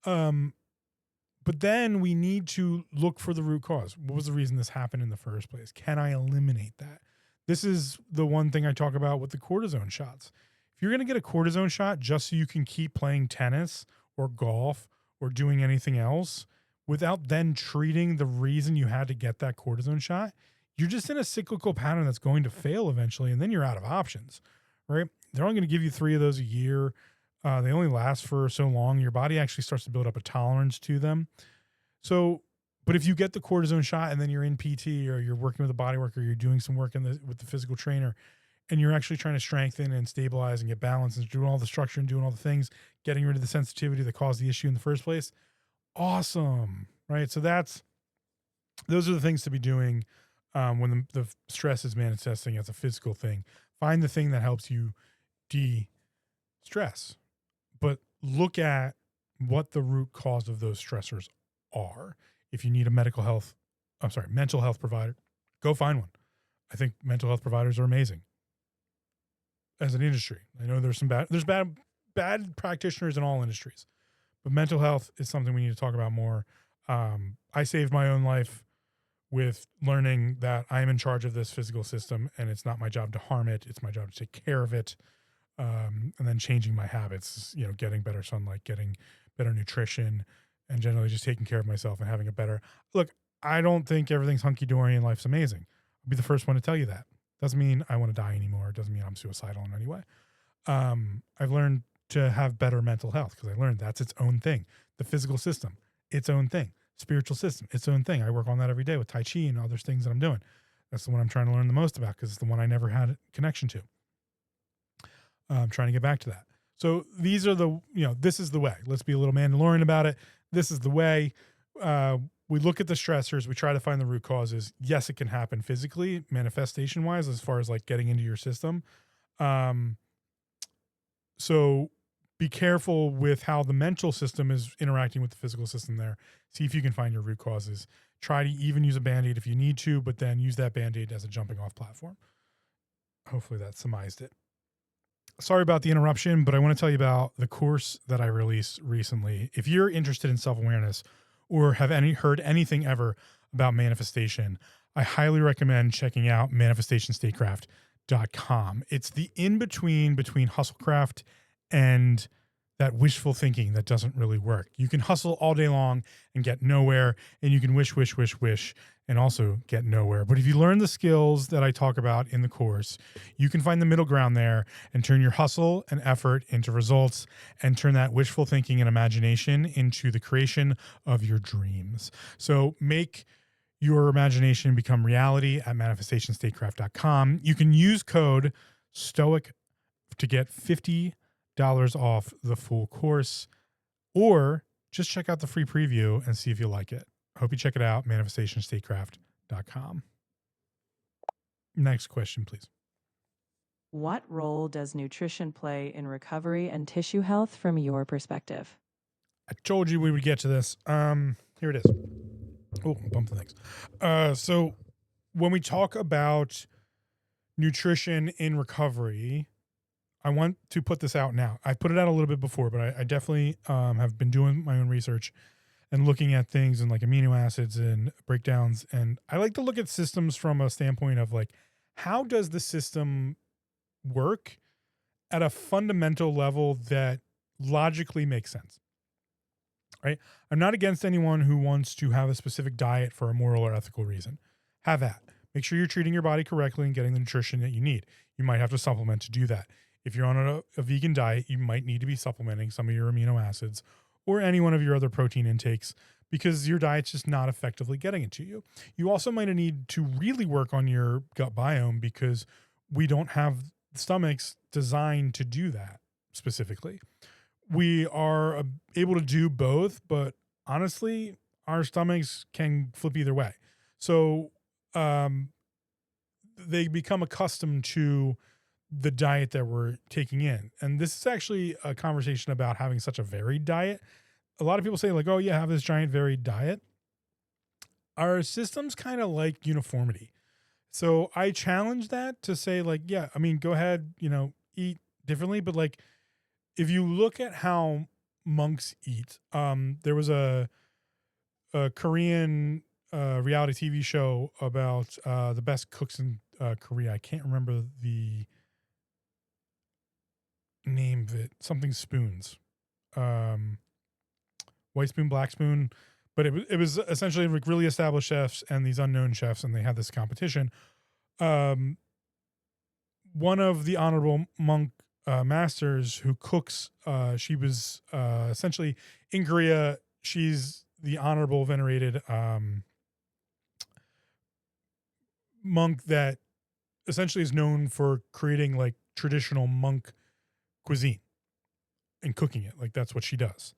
S2: But then we need to look for the root cause. What was the reason this happened in the first place? Can I eliminate that? This is the one thing I talk about with the cortisone shots. If you're going to get a cortisone shot just so you can keep playing tennis or golf or doing anything else without then treating the reason you had to get that cortisone shot, you're just in a cyclical pattern that's going to fail eventually, and then you're out of options, right? They're only going to give you 3 of those a year. They only last for so long. Your body actually starts to build up a tolerance to them. So, but if you get the cortisone shot and then you're in PT or you're working with a bodywork or you're doing some work with the physical trainer and you're actually trying to strengthen and stabilize and get balance and doing all the structure and doing all the things, getting rid of the sensitivity that caused the issue in the first place, awesome, right? So those are the things to be doing when the stress is manifesting as a physical thing. Find the thing that helps you de-stress, but look at what the root cause of those stressors are. If you need a mental health provider, go find one. I think mental health providers are amazing as an industry. I know there's bad practitioners in all industries, but mental health is something we need to talk about more. I saved my own life with learning that I am in charge of this physical system and it's not my job to harm it. It's my job to take care of it. And then changing my habits, getting better sunlight, getting better nutrition, and generally just taking care of myself and having a better look. I don't think everything's hunky-dory and life's amazing. I'll be the first one to tell you that. Doesn't mean I want to die anymore. It doesn't mean I'm suicidal in any way. I've learned to have better mental health because I learned that's its own thing. The physical system, its own thing. Spiritual system, its own thing. I work on that every day with Tai Chi and other things that I'm doing. That's the one I'm trying to learn the most about because it's the one I never had a connection to. I'm trying to get back to that. So these are this is the way. Let's be a little Mandalorian about it. This is the way. We look at the stressors. We try to find the root causes. Yes, it can happen physically, manifestation wise, as far as like getting into your system. So be careful with how the mental system is interacting with the physical system there. See if you can find your root causes. Try to even use a Band-Aid if you need to, but then use that Band-Aid as a jumping off platform. Hopefully that summarized it. Sorry about the interruption, but I want to tell you about the course that I released recently. If you're interested in self-awareness or have heard anything ever about manifestation, I highly recommend checking out manifestationstatecraft.com. It's the in-between between hustlecraft and that wishful thinking that doesn't really work. You can hustle all day long and get nowhere, and you can wish, and also get nowhere. But if you learn the skills that I talk about in the course, you can find the middle ground there and turn your hustle and effort into results and turn that wishful thinking and imagination into the creation of your dreams. So make your imagination become reality at manifestationstatecraft.com. You can use code STOIC to get $50 off the full course, or just check out the free preview and see if you like it. I hope you check it out, manifestationstatecraft.com. Next question, please.
S3: What role does nutrition play in recovery and tissue health from your perspective?
S2: I told you we would get to this. Here it is. Oh, bump the things. So when we talk about nutrition in recovery, I want to put this out now. I put it out a little bit before, but I definitely have been doing my own research and looking at things and like amino acids and breakdowns. And I like to look at systems from a standpoint of like, how does the system work at a fundamental level that logically makes sense? Right? I'm not against anyone who wants to have a specific diet for a moral or ethical reason. Have that. Make sure you're treating your body correctly and getting the nutrition that you need. You might have to supplement to do that. If you're on a vegan diet, you might need to be supplementing some of your amino acids or any one of your other protein intakes because your diet's just not effectively getting it to you. You also might need to really work on your gut biome because we don't have stomachs designed to do that specifically. We are able to do both, but honestly, our stomachs can flip either way. So they become accustomed to the diet that we're taking in. And this is actually a conversation about having such a varied diet. A lot of people say, like, oh, yeah, have this giant varied diet. Our systems kind of like uniformity. So I challenge that to say, like, yeah, I mean, go ahead, eat differently. But like, if you look at how monks eat, there was a Korean reality TV show about the best cooks in Korea. I can't remember the name of it. Something spoons, white spoon, black spoon. But it was essentially like really established chefs and these unknown chefs, and they had this competition. One of the honorable monk masters who cooks, she was essentially in Korea. She's the honorable venerated monk that essentially is known for creating like traditional monk cuisine and cooking it. Like that's what she does.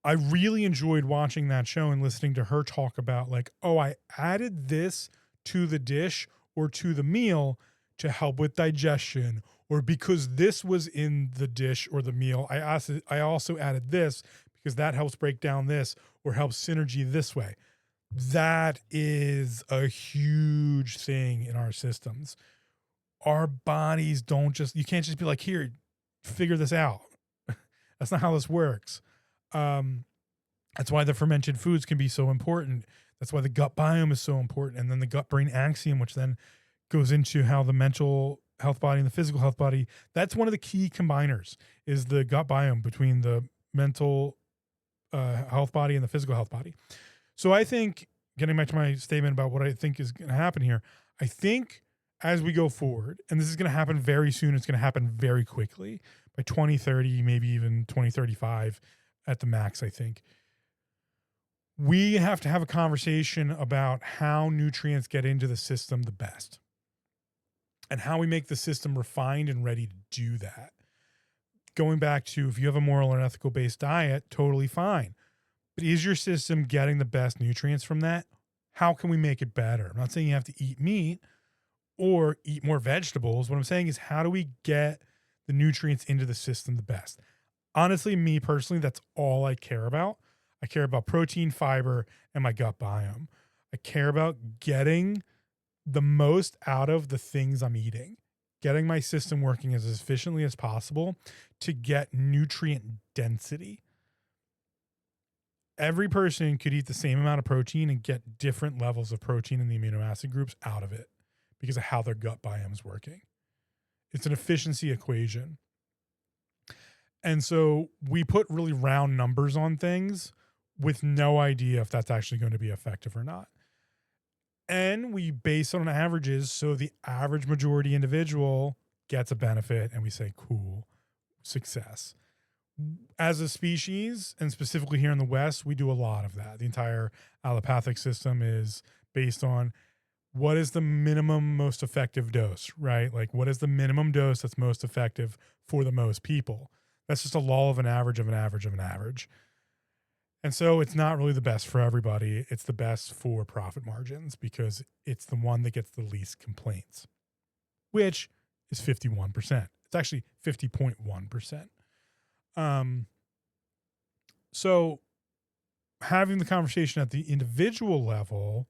S2: I really enjoyed watching that show and listening to her talk about like, oh, I added this to the dish or to the meal to help with digestion, or because this was in the dish or the meal, I also added this because that helps break down this or helps synergy this way. That is a huge thing in our systems. Our bodies don't just, you can't just be like, here, figure this out. That's not how this works. That's why the fermented foods can be so important. That's why the gut biome is so important. And then the gut brain axiom, which then goes into how the mental health body and the physical health body, that's one of the key combiners is the gut biome between the mental health body and the physical health body. So I think, getting back to my statement about what I think is going to happen here, I think as we go forward, and this is going to happen very soon, it's going to happen very quickly by 2030, maybe even 2035 at the max, I think. We have to have a conversation about how nutrients get into the system the best and how we make the system refined and ready to do that. Going back to, if you have a moral and ethical based diet, totally fine. But is your system getting the best nutrients from that? How can we make it better? I'm not saying you have to eat meat or eat more vegetables. What I'm saying is, how do we get the nutrients into the system the best? Honestly, me personally, that's all I care about. I care about protein, fiber, and my gut biome. I care about getting the most out of the things I'm eating, getting my system working as efficiently as possible to get nutrient density. Every person could eat the same amount of protein and get different levels of protein in the amino acid groups out of it because of how their gut biome is working. It's an efficiency equation. And so we put really round numbers on things with no idea if that's actually going to be effective or not. And we base it on averages. So the average majority individual gets a benefit and we say, cool, success. As a species, and specifically here in the West, we do a lot of that. The entire allopathic system is based on what is the minimum most effective dose, right? Like what is the minimum dose that's most effective for the most people? That's just a law of an average of an average of an average. And so it's not really the best for everybody. It's the best for profit margins because it's the one that gets the least complaints, which is 51%. It's actually 50.1%. So having the conversation at the individual level,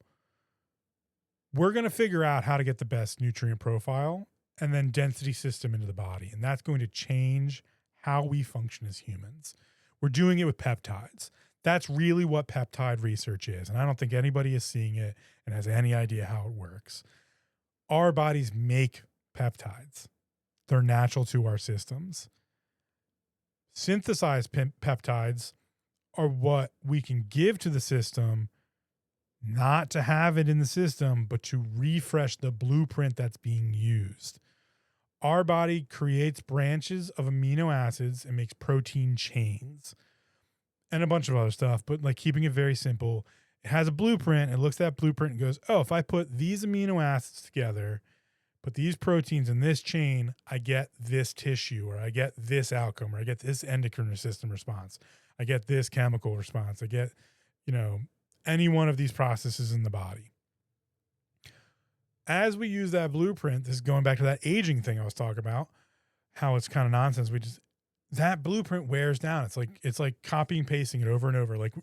S2: we're going to figure out how to get the best nutrient profile and then density system into the body. And that's going to change how we function as humans. We're doing it with peptides. That's really what peptide research is. And I don't think anybody is seeing it and has any idea how it works. Our bodies make peptides. They're natural to our systems. Synthesized peptides are what we can give to the system, not to have it in the system, but to refresh the blueprint that's being used. Our body creates branches of amino acids and makes protein chains and a bunch of other stuff, but like keeping it very simple, it has a blueprint. It looks at that blueprint and goes, oh, if I put these amino acids together, put these proteins in this chain, I get this tissue, or I get this outcome, or I get this endocrine system response. I get this chemical response. I get, any one of these processes in the body. As we use that blueprint, this is going back to that aging thing I was talking about, how it's kind of nonsense. That blueprint wears down. It's like copying and pasting it over and over, like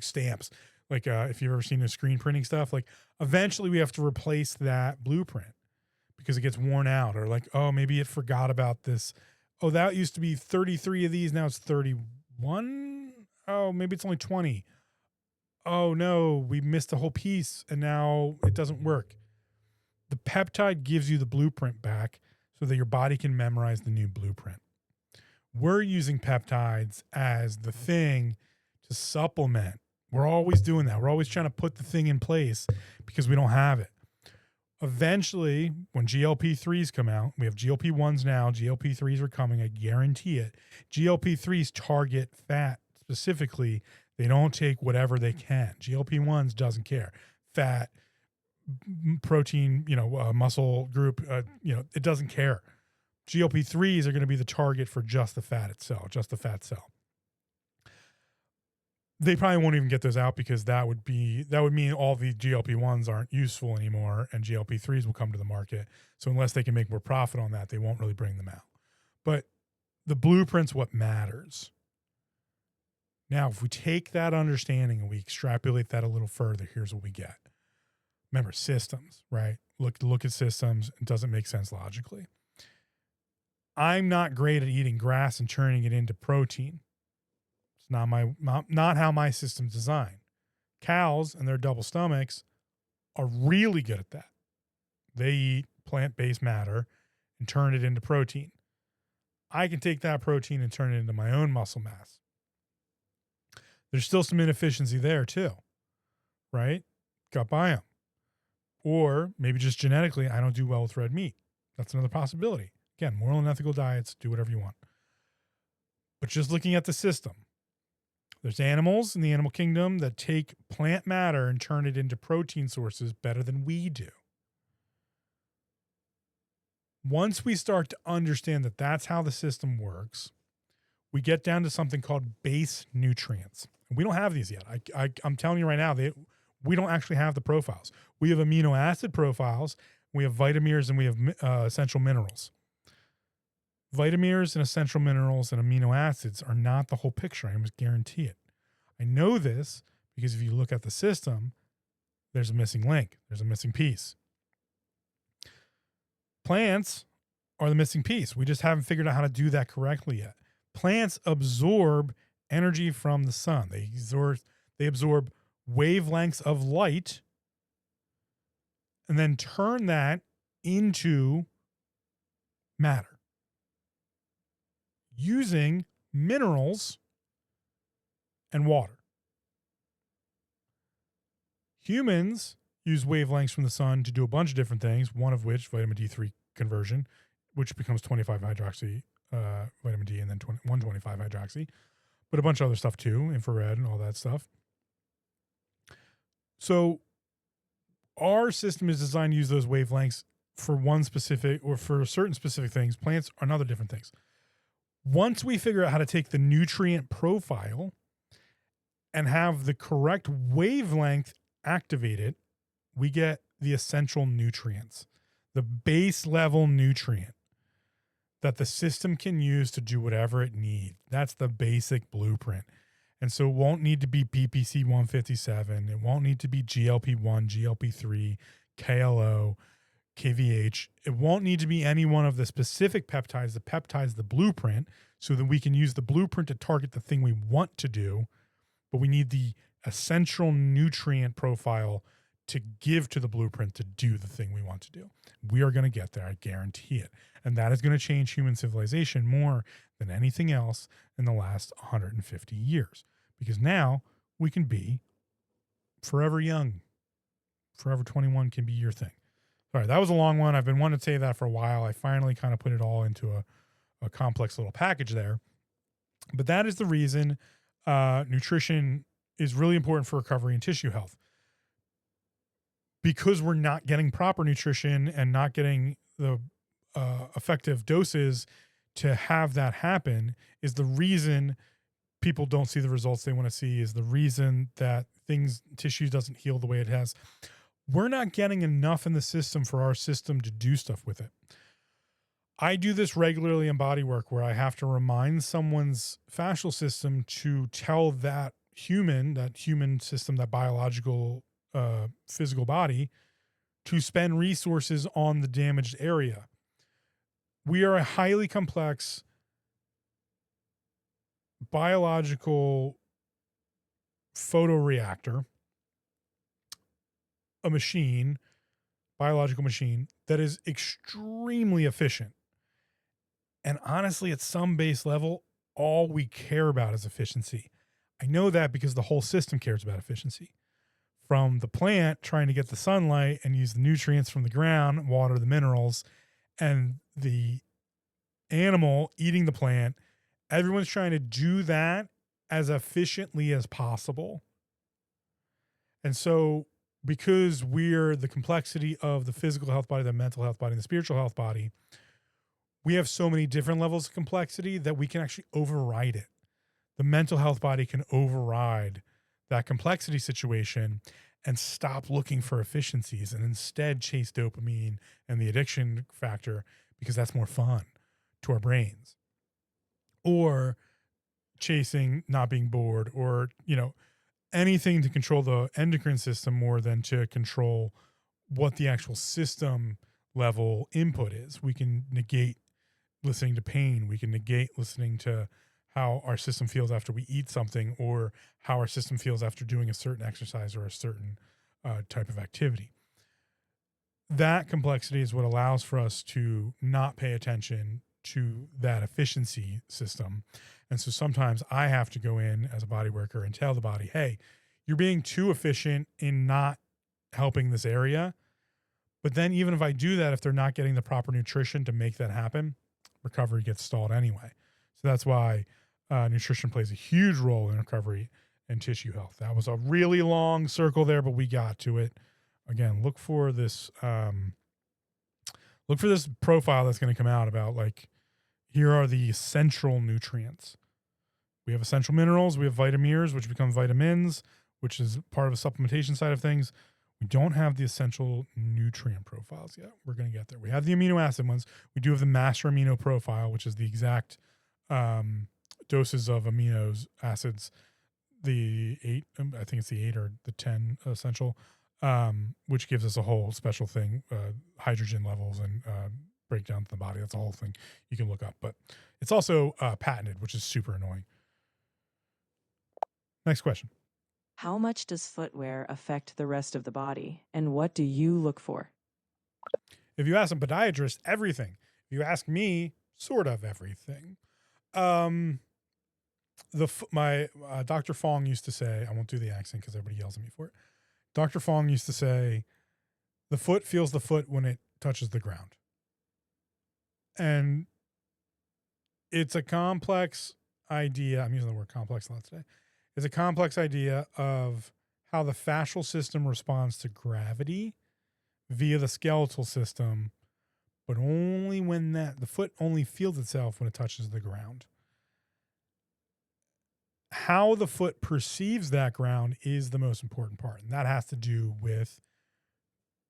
S2: stamps. Like if you've ever seen the screen printing stuff, like eventually we have to replace that blueprint because it gets worn out, or like, oh, maybe it forgot about this. Oh, that used to be 33 of these. Now it's 31. Oh, maybe it's only 20. Oh no, we missed a whole piece and now it doesn't work. The peptide gives you the blueprint back so that your body can memorize the new blueprint. We're using peptides as the thing to supplement. We're always doing that. We're always trying to put the thing in place because we don't have it. Eventually, when GLP-3s come out, we have GLP-1s now, GLP-3s are coming, I guarantee it. GLP-3s target fat specifically. They don't take whatever they can. GLP-1s doesn't care. Fat, protein, muscle group, it doesn't care. GLP-3s are going to be the target for just the fat itself, just the fat cell. They probably won't even get those out because that would mean all the GLP-1s aren't useful anymore and GLP-3s will come to the market. So unless they can make more profit on that, they won't really bring them out. But the blueprint's what matters. Now, if we take that understanding and we extrapolate that a little further, here's what we get. Remember, systems, right? Look at systems. It doesn't make sense logically. I'm not great at eating grass and turning it into protein. It's not how my system's designed. Cows and their double stomachs are really good at that. They eat plant-based matter and turn it into protein. I can take that protein and turn it into my own muscle mass. There's still some inefficiency there too, right? Gut biome. Or maybe just genetically, I don't do well with red meat. That's another possibility. Again, moral and ethical diets, do whatever you want. But just looking at the system, there's animals in the animal kingdom that take plant matter and turn it into protein sources better than we do. Once we start to understand that that's how the system works, we get down to something called base nutrients. We don't have these yet. I'm telling you right now, we don't actually have the profiles. We have amino acid profiles, we have vitamins, and we have essential minerals. Vitamins and essential minerals and amino acids are not the whole picture. I almost guarantee it. I know this because if you look at the system, there's a missing link. There's a missing piece. Plants are the missing piece. We just haven't figured out how to do that correctly yet. Plants absorb energy from the sun. They absorb wavelengths of light and then turn that into matter using minerals and water. Humans use wavelengths from the sun to do a bunch of different things, one of which vitamin D3 conversion, which becomes 25-hydroxy vitamin D and then 125-hydroxy, but a bunch of other stuff too, infrared and all that stuff. So our system is designed to use those wavelengths for one specific or for certain specific things. Plants are other different things. Once we figure out how to take the nutrient profile and have the correct wavelength activated, we get the essential nutrients, the base level nutrient that the system can use to do whatever it needs. That's the basic blueprint. And so it won't need to be PPC 157. It won't need to be GLP-1, GLP-3, KLO, KVH. It won't need to be any one of the specific peptides. The peptide's the blueprint so that we can use the blueprint to target the thing we want to do. But we need the essential nutrient profile to give to the blueprint to do the thing we want to do. We are going to get there. I guarantee it. And that is going to change human civilization more than anything else in the last 150 years. Because now we can be forever young. Forever 21 can be your thing. All right, that was a long one. I've been wanting to say that for a while. I finally kind of put it all into a complex little package there. But that is the reason nutrition is really important for recovery and tissue health. Because we're not getting proper nutrition and not getting the effective doses to have that happen is the reason people don't see the results they want to see, is the reason that tissue doesn't heal the way it has. We're not getting enough in the system for our system to do stuff with it. I do this regularly in body work where I have to remind someone's fascial system to tell that human system, that biological, physical body, to spend resources on the damaged area. We are a highly complex biological photoreactor, biological machine that is extremely efficient. And honestly, at some base level, all we care about is efficiency. I know that because the whole system cares about efficiency. From the plant trying to get the sunlight and use the nutrients from the ground, water the minerals, and the animal eating the plant, everyone's trying to do that as efficiently as possible. And so, because we're the complexity of the physical health body, the mental health body, and the spiritual health body, we have so many different levels of complexity that we can actually override it. The mental health body can override that complexity situation and stop looking for efficiencies and instead chase dopamine and the addiction factor because that's more fun to our brains. Or chasing not being bored, or, anything to control the endocrine system more than to control what the actual system level input is. We can negate listening to pain. We can negate listening to how our system feels after we eat something, or how our system feels after doing a certain exercise or a certain type of activity. That complexity is what allows for us to not pay attention to that efficiency system. And so sometimes I have to go in as a body worker and tell the body, hey, you're being too efficient in not helping this area. But then even if I do that, if they're not getting the proper nutrition to make that happen, recovery gets stalled anyway. So that's why nutrition plays a huge role in recovery and tissue health. That was a really long circle there, but we got to it. Again, look for this profile that's going to come out about, like, here are the essential nutrients. We have essential minerals. We have vitamins, which become vitamins, which is part of the supplementation side of things. We don't have the essential nutrient profiles yet. We're going to get there. We have the amino acid ones. We do have the master amino profile, which is the exact doses of amino acids, the 8, I think it's the 8 or the 10 essential, which gives us a whole special thing, hydrogen levels and breakdown to the body. That's a whole thing you can look up, but it's also patented, which is super annoying. Next question.
S3: How much does footwear affect the rest of the body, and what do you look for?
S2: If you ask a podiatrist, everything. If you ask me, sort of everything. My Dr. Fong used to say, I won't do the accent because everybody yells at me for it. Dr. Fong used to say, the foot feels the foot when it touches the ground. And it's a complex idea. I'm using the word complex a lot today. It's a complex idea of how the fascial system responds to gravity via the skeletal system, but only when the foot only feels itself when it touches the ground. How the foot perceives that ground is the most important part. And that has to do with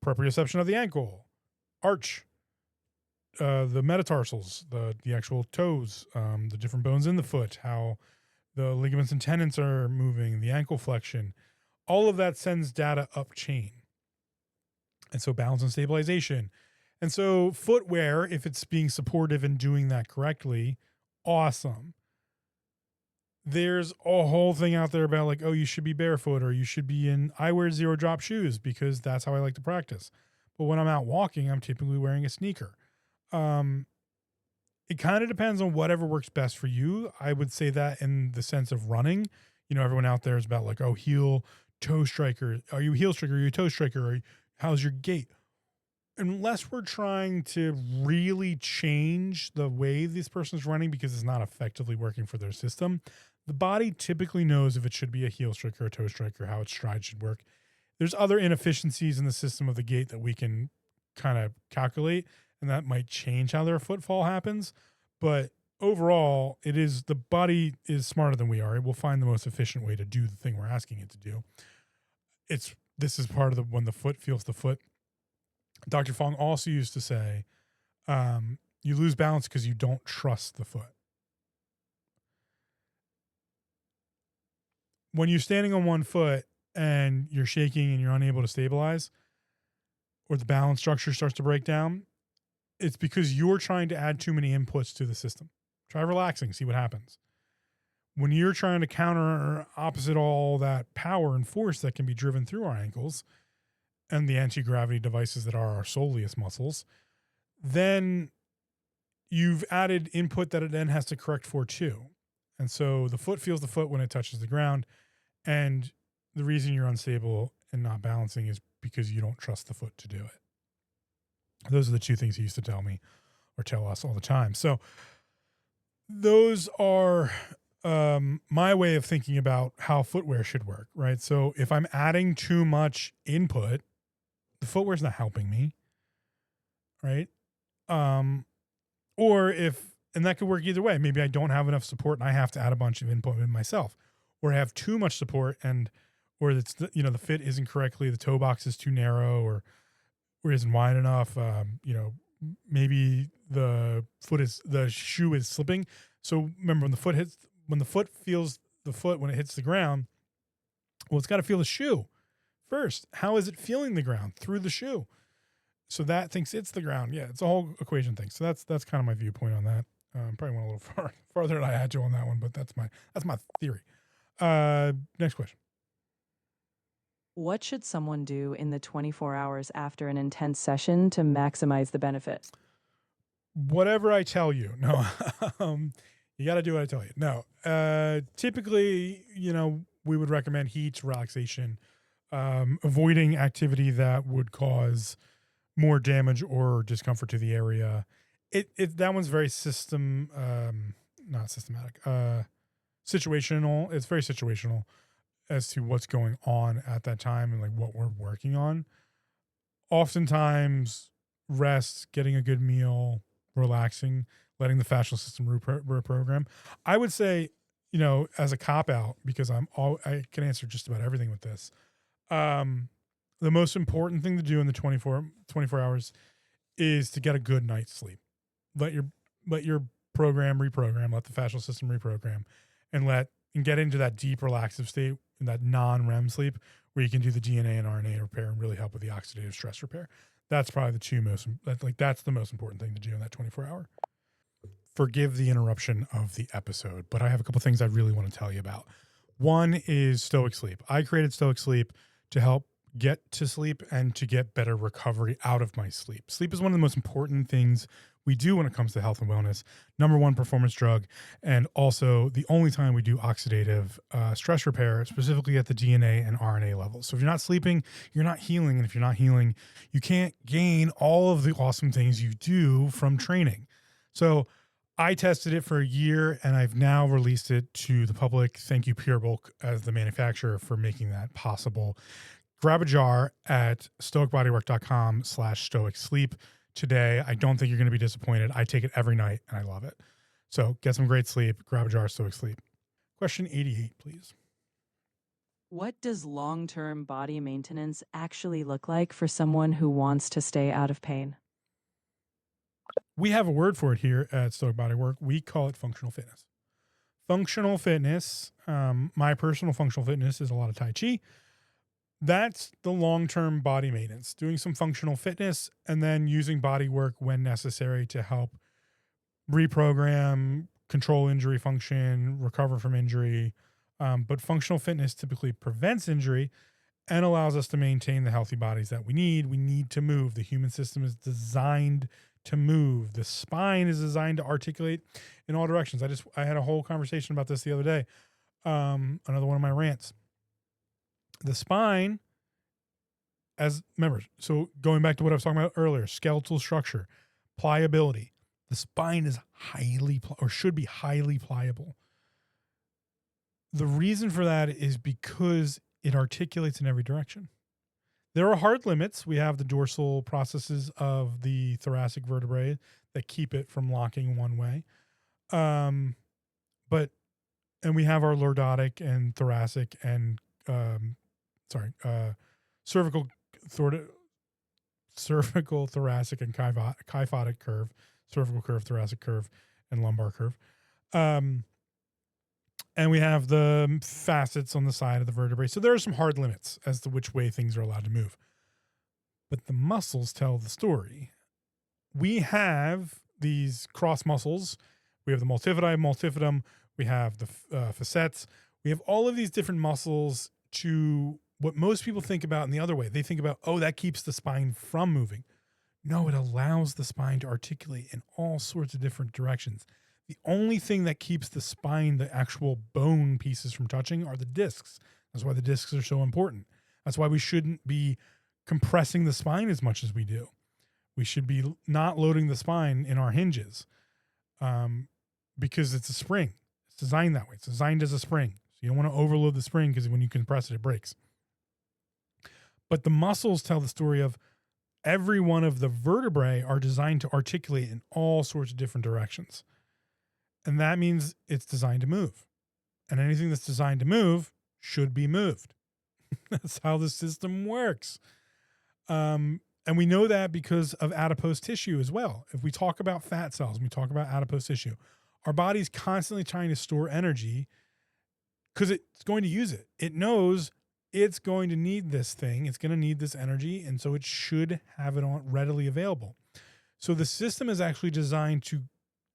S2: proprioception of the ankle, arch, the metatarsals, the actual toes, the different bones in the foot, how the ligaments and tendons are moving, the ankle flexion. All of that sends data up chain. And so balance and stabilization. And so footwear, if it's being supportive and doing that correctly, awesome. There's a whole thing out there about, like, oh, you should be barefoot, or you should be I wear 0 drop shoes because that's how I like to practice. But when I'm out walking, I'm typically wearing a sneaker. It kind of depends on whatever works best for you. I would say that in the sense of running, everyone out there is about, like, oh, heel, toe striker. Are you a heel striker? Are you a toe striker? How's your gait? Unless we're trying to really change the way this person's running because it's not effectively working for their system, the body typically knows if it should be a heel striker or a toe striker, how its stride should work. There's other inefficiencies in the system of the gait that we can kind of calculate, and that might change how their footfall happens. But overall, the body is smarter than we are. It will find the most efficient way to do the thing we're asking it to do. this is part of the when the foot feels the foot. Dr. Fong also used to say, you lose balance because you don't trust the foot. When you're standing on one foot and you're shaking and you're unable to stabilize, or the balance structure starts to break down, it's because you're trying to add too many inputs to the system. Try relaxing, see what happens. When you're trying to counter or opposite all that power and force that can be driven through our ankles and the anti-gravity devices that are our soleus muscles, then you've added input that it then has to correct for too. And so the foot feels the foot when it touches the ground. And the reason you're unstable and not balancing is because you don't trust the foot to do it. Those are the two things he used to tell me or tell us all the time. So those are my way of thinking about how footwear should work, right? So if I'm adding too much input, the footwear's not helping me, right? Or and that could work either way. Maybe I don't have enough support and I have to add a bunch of input in myself, or I have too much support or it's the fit isn't correctly, the toe box is too narrow or isn't wide enough. Maybe the shoe is slipping. So remember when the foot feels the foot when it hits the ground, well, it's got to feel the shoe first. How is it feeling the ground? Through the shoe. So that thinks it's the ground. Yeah, it's a whole equation thing. So that's kind of my viewpoint on that. Probably went a little farther than I had to on that one, but that's my theory. Next question.
S3: What should someone do in the 24 hours after an intense session to maximize the benefit?
S2: Whatever I tell you. No, you got to do what I tell you. No, typically, we would recommend heat, relaxation, avoiding activity that would cause more damage or discomfort to the area. That one's very not systematic, situational. It's very situational as to what's going on at that time and like what we're working on. Oftentimes, rest, getting a good meal, relaxing, letting the fascial system reprogram. I would say, as a cop out, because I can answer just about everything with this. The most important thing to do in the 24 hours is to get a good night's sleep. Let your program reprogram, let the fascial system reprogram, and get into that deep relaxive state, in that non-REM sleep, where you can do the DNA and RNA repair and really help with the oxidative stress repair. That's probably that's the most important thing to do in that 24-hour. Forgive the interruption of the episode, but I have a couple things I really want to tell you about. One is Stoic Sleep. I created Stoic Sleep to help get to sleep and to get better recovery out of my sleep. Sleep is one of the most important things we do when it comes to health and wellness. Number one performance drug, and also the only time we do oxidative stress repair, specifically at the DNA and RNA levels. So if you're not sleeping, you're not healing. And if you're not healing, you can't gain all of the awesome things you do from training. So I tested it for a year and I've now released it to the public. Thank you, Pure Bulk, as the manufacturer, for making that possible. Grab a jar at stoicbodywork.com/stoic sleep today. I don't think you're going to be disappointed. I take it every night and I love it. So get some great sleep. Grab a jar of Stoic Sleep. Question 88, please.
S3: What does long-term body maintenance actually look like for someone who wants to stay out of pain?
S2: We have a word for it here at Stoic Bodywork. We call it functional fitness. Functional fitness, my personal functional fitness is a lot of Tai Chi. That's the long-term body maintenance, doing some functional fitness and then using body work when necessary to help reprogram, control injury function, recover from injury. But functional fitness typically prevents injury and allows us to maintain the healthy bodies that we need. We need to move. The human system is designed to move. The spine is designed to articulate in all directions. I had a whole conversation about this the other day. Another one of my rants. The spine, so going back to what I was talking about earlier, skeletal structure, pliability. The spine is should be highly pliable. The reason for that is because it articulates in every direction. There are hard limits. We have the dorsal processes of the thoracic vertebrae that keep it from locking one way. And we have our lordotic and thoracic and cervical, cervical, thoracic, and kyphotic curve, cervical curve, thoracic curve, and lumbar curve. And we have the facets on the side of the vertebrae. So there are some hard limits as to which way things are allowed to move. But the muscles tell the story. We have these cross muscles. We have the multifidum. We have the facets. We have all of these different muscles to what most people think about in the other way. They think about, oh, that keeps the spine from moving. No, it allows the spine to articulate in all sorts of different directions. The only thing that keeps the spine, the actual bone pieces from touching, are the discs. That's why the discs are so important. That's why we shouldn't be compressing the spine as much as we do. We should be not loading the spine in our hinges because it's a spring. It's designed that way. It's designed as a spring. So you don't want to overload the spring because when you compress it, it breaks. But the muscles tell the story of every one of the vertebrae are designed to articulate in all sorts of different directions. And that means it's designed to move. And anything that's designed to move should be moved. That's how the system works. And we know that because of adipose tissue as well. If we talk about fat cells, and we talk about adipose tissue, our body's constantly trying to store energy because it's going to use it. It knows it's going to need this thing. It's going to need this energy. And so it should have it on readily available. So the system is actually designed to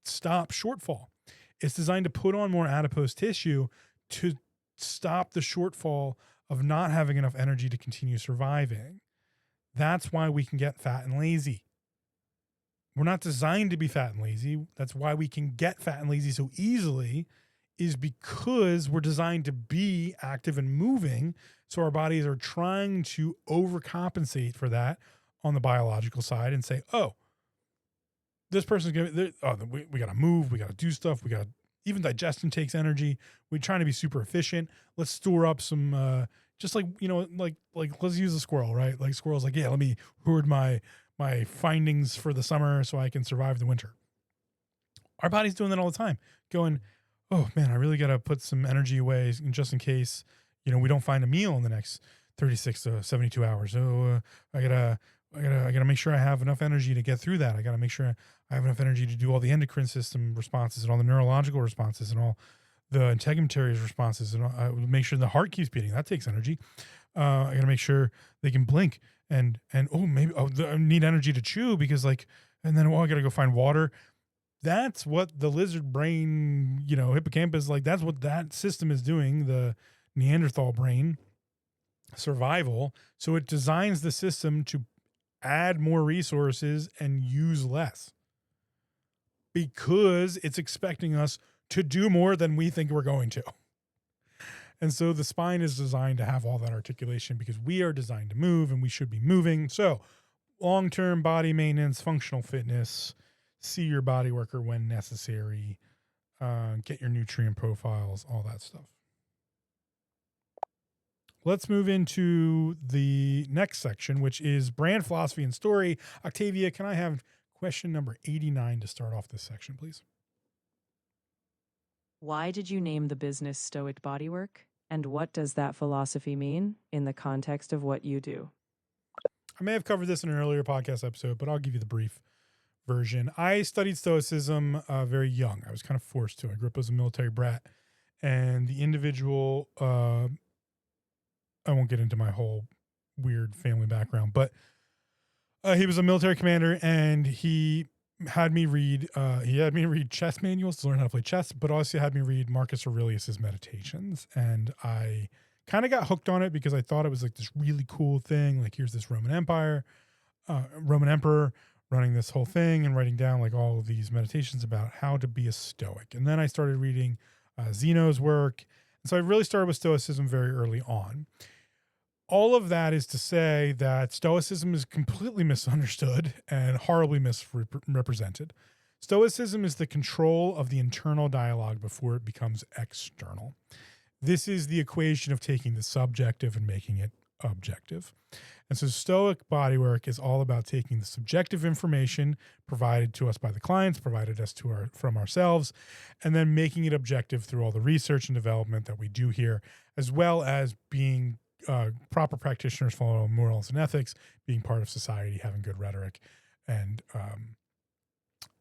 S2: stop shortfall. It's designed to put on more adipose tissue to stop the shortfall of not having enough energy to continue surviving. That's why we can get fat and lazy. We're not designed to be fat and lazy. That's why we can get fat and lazy so easily, is because we're designed to be active and moving. So our bodies are trying to overcompensate for that on the biological side and say, oh, this person's going to, we got to move. We got to do stuff. Even digestion takes energy. We're trying to be super efficient. Let's store up some, just like, like let's use a squirrel, right? Like squirrel's like, yeah, let me hoard my findings for the summer so I can survive the winter. Our body's doing that all the time, going, oh man, I really got to put some energy away just in case, we don't find a meal in the next 36 to 72 hours. So I gotta make sure I have enough energy to get through that. I gotta make sure I have enough energy to do all the endocrine system responses and all the neurological responses and all the integumentary responses, and make sure the heart keeps beating. That takes energy. I gotta make sure they can blink and I need energy to chew because I gotta go find water. That's what the lizard brain, hippocampus, that's what that system is doing. The Neanderthal brain survival. So it designs the system to add more resources and use less because it's expecting us to do more than we think we're going to. And so the spine is designed to have all that articulation because we are designed to move and we should be moving. So long-term body maintenance, functional fitness, see your body worker when necessary, get your nutrient profiles, all that stuff. Let's move into the next section, which is brand philosophy and story. Octavia, can I have question number 89 to start off this section, please?
S3: Why did you name the business Stoic Bodywork? And what does that philosophy mean in the context of what you do?
S2: I may have covered this in an earlier podcast episode, but I'll give you the brief version. I studied Stoicism very young. I was kind of forced to. I grew up as a military brat, and the individual, I won't get into my whole weird family background, but he was a military commander, and he had me read chess manuals to learn how to play chess, but also had me read Marcus Aurelius's Meditations. And I kind of got hooked on it because I thought it was like this really cool thing. Like, here's this Roman emperor running this whole thing and writing down like all of these meditations about how to be a Stoic. And then I started reading Zeno's work. And so I really started with Stoicism very early on. All of that is to say that Stoicism is completely misunderstood and horribly misrepresented. Stoicism is the control of the internal dialogue before it becomes external. This is the equation of taking the subjective and making it objective. And so Stoic Bodywork is all about taking the subjective information provided to us by the clients, provided us from ourselves, and then making it objective through all the research and development that we do here, as well as being proper practitioners follow morals and ethics, being part of society, having good rhetoric, and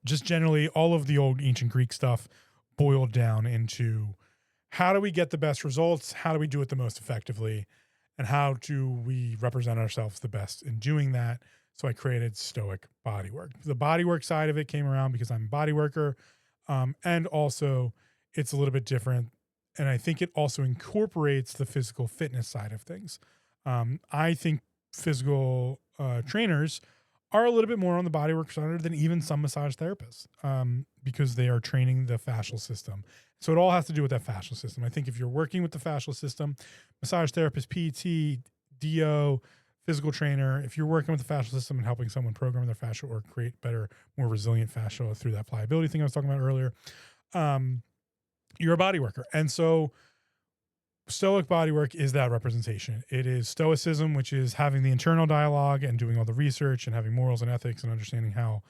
S2: just generally all of the old ancient Greek stuff boiled down into how do we get the best results? How do we do it the most effectively? And how do we represent ourselves the best in doing that? So I created Stoic Bodywork. The bodywork side of it came around because I'm a body worker. And also it's a little bit different. And I think it also incorporates the physical fitness side of things. I think physical trainers are a little bit more on the bodywork side than even some massage therapists because they are training the fascial system. So it all has to do with that fascial system. I think if you're working with the fascial system, massage therapist, PT, DO, physical trainer, if you're working with the fascial system and helping someone program their fascia or create better, more resilient fascia through that pliability thing I was talking about earlier, you're a body worker. And so Stoic bodywork is that representation. It is Stoicism, which is having the internal dialogue and doing all the research and having morals and ethics and understanding how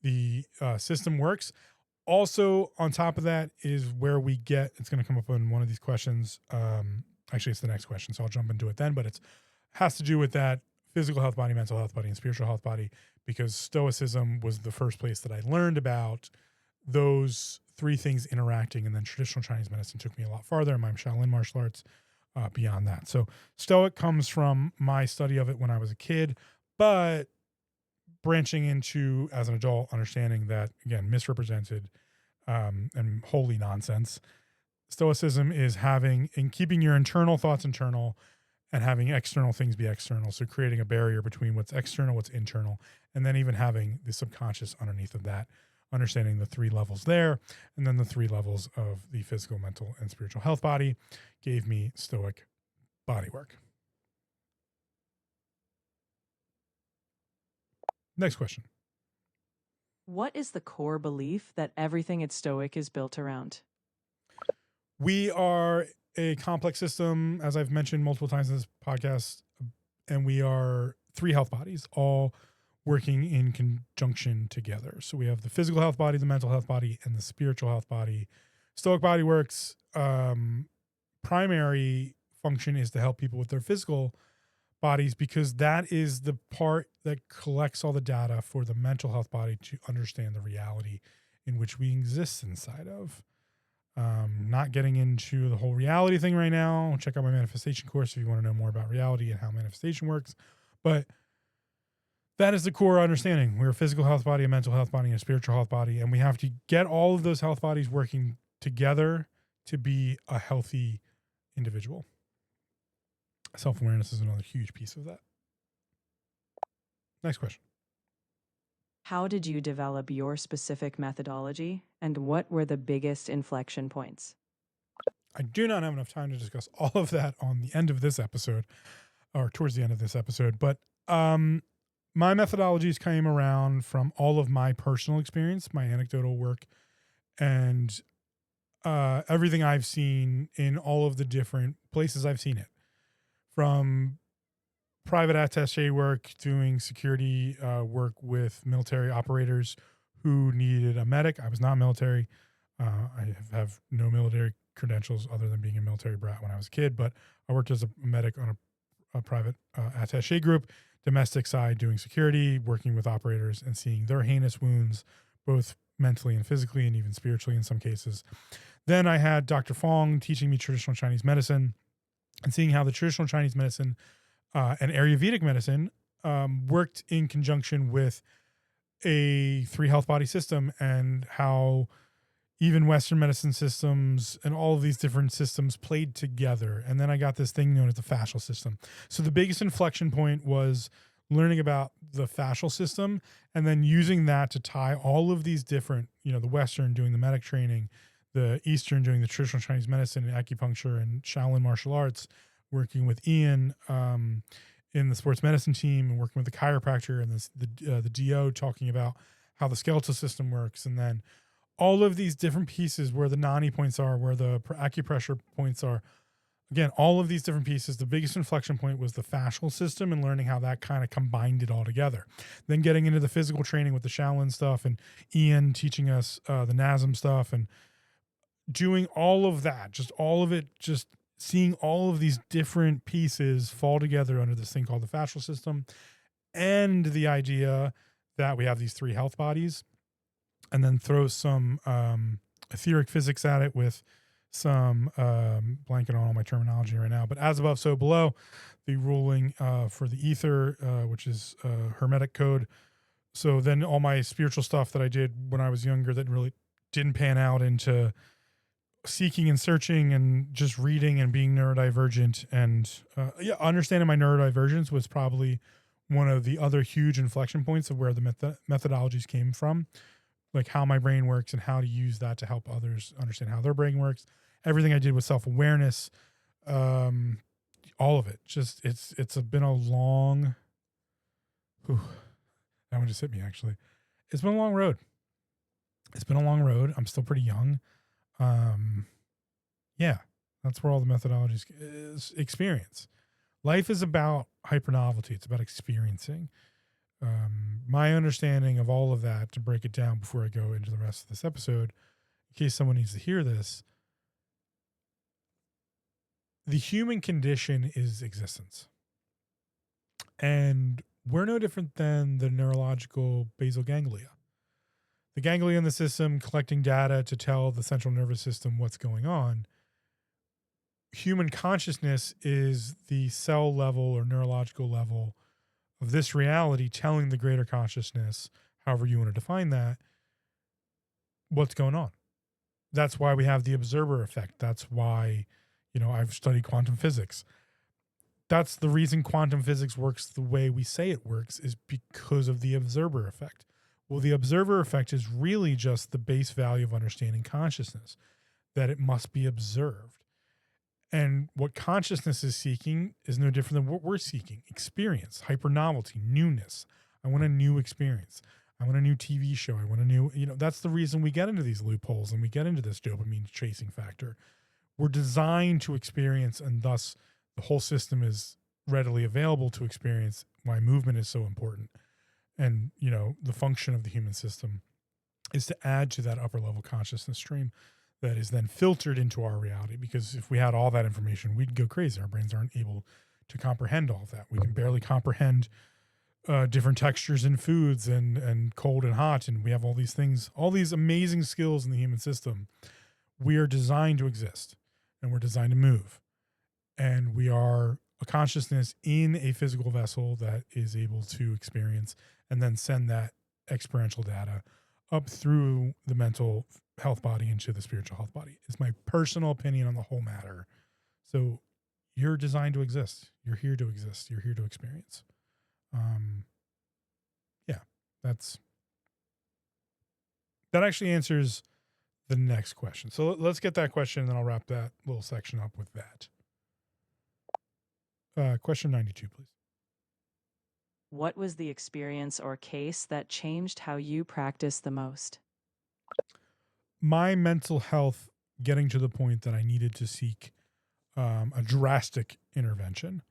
S2: the system works. Also, on top of that is where we get, it's going to come up in one of these questions. Actually, it's the next question, so I'll jump into it then, but it has to do with that physical health body, mental health body, and spiritual health body, because Stoicism was the first place that I learned about those three things interacting, and then traditional Chinese medicine took me a lot farther, and my Shaolin martial arts beyond that. So Stoic comes from my study of it when I was a kid, but branching into, as an adult, understanding that, again, misrepresented and wholly nonsense. Stoicism is having and keeping your internal thoughts internal and having external things be external. So creating a barrier between what's external, what's internal, and then even having the subconscious underneath of that, understanding the three levels there, and then the three levels of the physical, mental, and spiritual health body gave me Stoic bodywork. Next question.
S3: What is the core belief that everything at Stoic is built around?
S2: We are a complex system, as I've mentioned multiple times in this podcast, and we are three health bodies, all working in conjunction together. So we have the physical health body, the mental health body, and the spiritual health body. Stoic Bodywork's primary function is to help people with their physical bodies, because that is the part that collects all the data for the mental health body to understand the reality in which we exist inside of. Not getting into the whole reality thing right now. Check out my manifestation course if you want to know more about reality and how manifestation works. But that is the core understanding. We're a physical health body, a mental health body, and a spiritual health body. And we have to get all of those health bodies working together to be a healthy individual. Self-awareness is another huge piece of that. Next question.
S3: How did you develop your specific methodology, and what were the biggest inflection points?
S2: I do not have enough time to discuss all of that on the end of this episode, or towards the end of this episode, but my methodologies came around from all of my personal experience, my anecdotal work, and everything I've seen in all of the different places I've seen it. From private attaché work, doing security work with military operators who needed a medic. I was not military. I have no military credentials other than being a military brat when I was a kid, but I worked as a medic on a private attaché group, domestic side, doing security, working with operators and seeing their heinous wounds, both mentally and physically, and even spiritually in some cases. Then I had Dr. Fong teaching me traditional Chinese medicine and seeing how the traditional Chinese medicine and Ayurvedic medicine worked in conjunction with a three health body system, and how even Western medicine systems and all of these different systems played together. And then I got this thing known as the fascial system. So the biggest inflection point was learning about the fascial system and then using that to tie all of these different, the Western doing the medic training, the Eastern doing the traditional Chinese medicine and acupuncture and Shaolin martial arts, working with Ian in the sports medicine team and working with the chiropractor and the DO talking about how the skeletal system works. And then all of these different pieces where the nani points are, where the acupressure points are. Again, all of these different pieces, the biggest inflection point was the fascial system and learning how that kind of combined it all together. Then getting into the physical training with the Shaolin stuff and Ian teaching us the NASM stuff and doing all of that, just all of it just seeing all of these different pieces fall together under this thing called the fascial system, and the idea that we have these 3 health bodies, and then throw some etheric physics at it with some blanking on all my terminology right now, but as above, so below, the ruling for the ether, which is Hermetic code. So then all my spiritual stuff that I did when I was younger that really didn't pan out into seeking and searching and just reading and being neurodivergent, and understanding my neurodivergence was probably one of the other huge inflection points of where the methodologies came from, like how my brain works and how to use that to help others understand how their brain works. Everything I did with self-awareness, all of it. Just it's been a long. That one just hit me, actually. It's been a long road. I'm still pretty young. Yeah, that's where all the methodologies is experience. Life is about hypernovelty. It's about experiencing. My understanding of all of that, to break it down before I go into the rest of this episode, in case someone needs to hear this, the human condition is existence. And we're no different than the neurological basal ganglia. The ganglia in the system collecting data to tell the central nervous system what's going on. Human consciousness is the cell level or neurological level of this reality telling the greater consciousness, however you want to define that, what's going on. That's why we have the observer effect. That's why, I've studied quantum physics. That's the reason quantum physics works the way we say it works, is because of the observer effect. Well, the observer effect is really just the base value of understanding consciousness, that it must be observed. And what consciousness is seeking is no different than what we're seeking: experience, hypernovelty, newness. I want a new experience. I want a new TV show. I want a new, that's the reason we get into these loopholes and we get into this dopamine chasing factor. We're designed to experience, and thus the whole system is readily available to experience, why movement is so important. And, the function of the human system is to add to that upper level consciousness stream that is then filtered into our reality. Because if we had all that information, we'd go crazy. Our brains aren't able to comprehend all of that. We can barely comprehend different textures in foods and cold and hot. And we have all these things, all these amazing skills in the human system. We are designed to exist, and we're designed to move. And we are a consciousness in a physical vessel that is able to experience and then send that experiential data up through the mental health body into the spiritual health body. It's my personal opinion on the whole matter. So you're designed to exist. You're here to exist. You're here to experience. That actually answers the next question. So let's get that question, and then I'll wrap that little section up with that. Question 92, please.
S3: What was the experience or case that changed how you practice the most?
S2: My mental health getting to the point that I needed to seek a drastic intervention.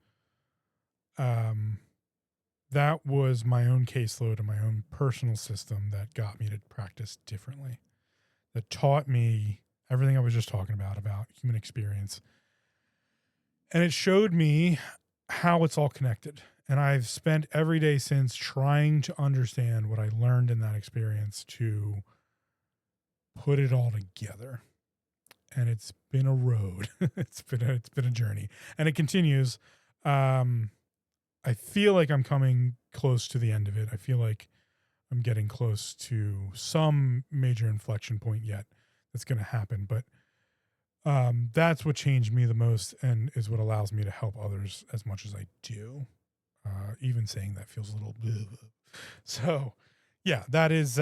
S2: That was my own caseload and my own personal system that got me to practice differently, that taught me everything I was just talking about human experience. And it showed me how it's all connected. And I've spent every day since trying to understand what I learned in that experience to put it all together. And it's been a road. It's been a journey, and it continues. I feel like I'm coming close to the end of it. I feel like I'm getting close to some major inflection point yet that's going to happen. But that's what changed me the most, and is what allows me to help others as much as I do. Even saying that feels a little blah. So yeah, that is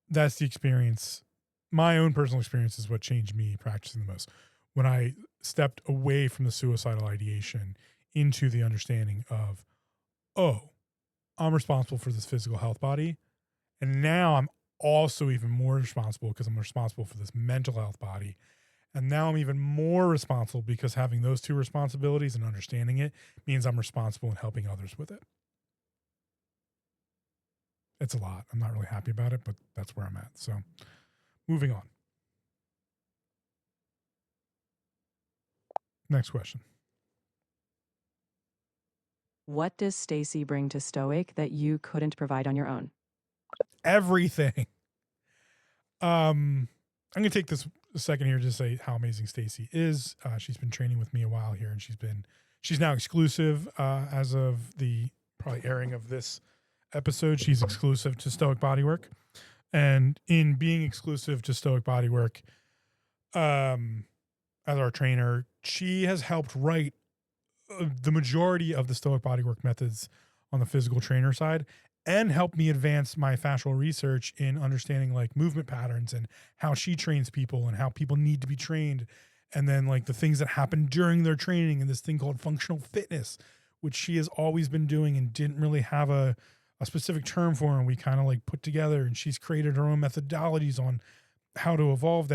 S2: that's the experience. My own personal experience is what changed me practicing the most. When I stepped away from the suicidal ideation into the understanding of, oh, I'm responsible for this physical health body. And now I'm also even more responsible because I'm responsible for this mental health body. And now I'm even more responsible because having those two responsibilities and understanding it means I'm responsible in helping others with it. It's a lot. I'm not really happy about it, but that's where I'm at. So moving on. Next question.
S3: What does Stacy bring to Stoic that you couldn't provide on your own?
S2: Everything. I'm gonna take this a second here to just say how amazing Stacy is. She's been training with me a while here, and she's now exclusive as of the probably airing of this episode. She's exclusive to Stoic Bodywork, and in being exclusive to Stoic Bodywork, as our trainer, she has helped write the majority of the Stoic Bodywork methods on the physical trainer side, and helped me advance my fascial research in understanding like movement patterns and how she trains people and how people need to be trained. And then like the things that happen during their training and this thing called functional fitness, which she has always been doing and didn't really have a specific term for. And we kind of like put together, and she's created her own methodologies on how to evolve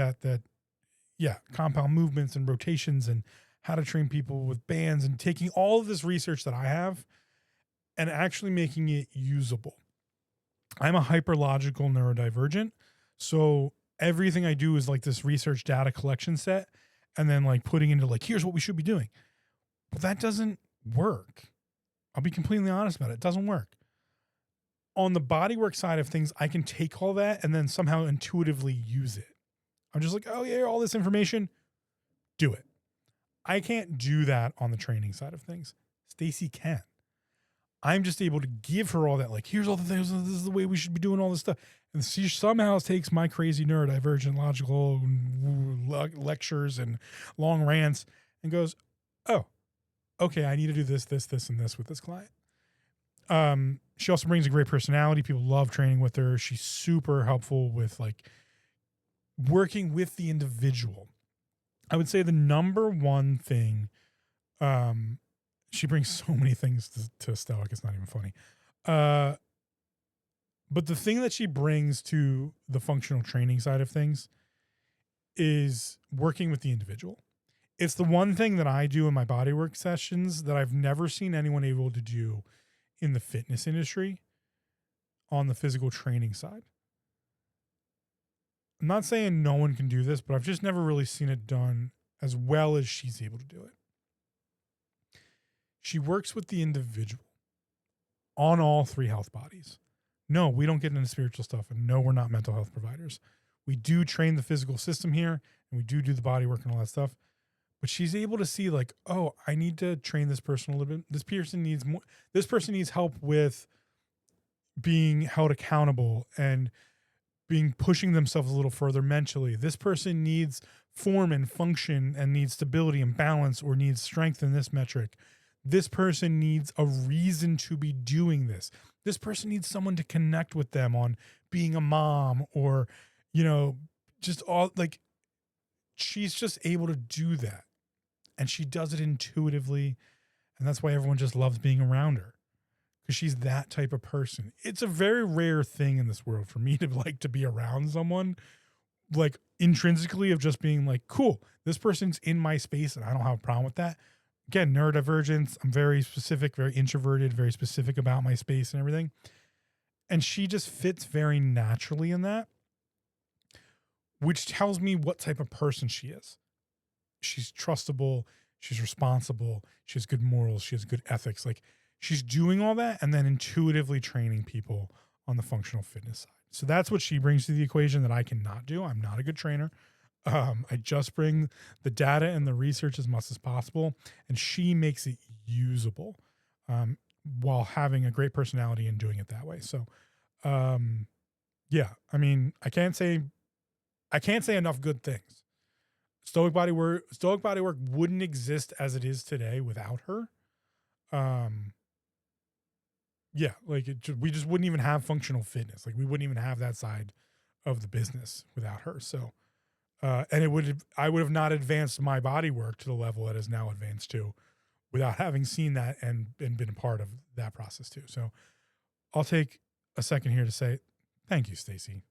S2: compound movements and rotations and how to train people with bands, and taking all of this research that I have and actually making it usable. I'm a hyperlogical neurodivergent. So everything I do is like this research data collection set, and then like putting into like, here's what we should be doing. But that doesn't work. I'll be completely honest about it. It doesn't work. On the bodywork side of things, I can take all that and then somehow intuitively use it. I'm just like, oh yeah, all this information, do it. I can't do that on the training side of things. Stacy can. I'm just able to give her all that, like, here's all the things, this is the way we should be doing all this stuff. And she somehow takes my crazy neurodivergent logical lectures and long rants and goes, oh, okay, I need to do this, and this with this client. She also brings a great personality. People love training with her. She's super helpful with like working with the individual. I would say the number one thing, she brings so many things to Stoic, it's not even funny. But the thing that she brings to the functional training side of things is working with the individual. It's the one thing that I do in my bodywork sessions that I've never seen anyone able to do in the fitness industry on the physical training side. I'm not saying no one can do this, but I've just never really seen it done as well as she's able to do it. She works with the individual on all three health bodies. No, we don't get into spiritual stuff, and no, we're not mental health providers. We do train the physical system here, and we do the body work and all that stuff. But she's able to see like, oh, I need to train this person a little bit. This person needs more. This person needs help with being held accountable and pushing themselves a little further mentally. This person needs form and function and needs stability and balance, or needs strength in this metric. This person needs a reason to be doing this. This person needs someone to connect with them on being a mom, or, just all like, she's just able to do that. And she does it intuitively. And that's why everyone just loves being around her, because she's that type of person. It's a very rare thing in this world for me to like to be around someone like intrinsically of just being like, cool, this person's in my space and I don't have a problem with that. Again, neurodivergence. I'm very specific, very introverted, very specific about my space and everything. And she just fits very naturally in that, which tells me what type of person she is. She's trustable. She's responsible. She has good morals. She has good ethics. Like, she's doing all that and then intuitively training people on the functional fitness side. So that's what she brings to the equation that I cannot do. I'm not a good trainer. I just bring the data and the research as much as possible, and she makes it usable while having a great personality and doing it that way. So, yeah, I mean, I can't say enough good things. Stoic Bodywork wouldn't exist as it is today without her. Yeah, like we just wouldn't even have functional fitness. Like, we wouldn't even have that side of the business without her. So, and I would have not advanced my body work to the level it is now advanced to without having seen that and been a part of that process too. So I'll take a second here to say thank you, Stacy.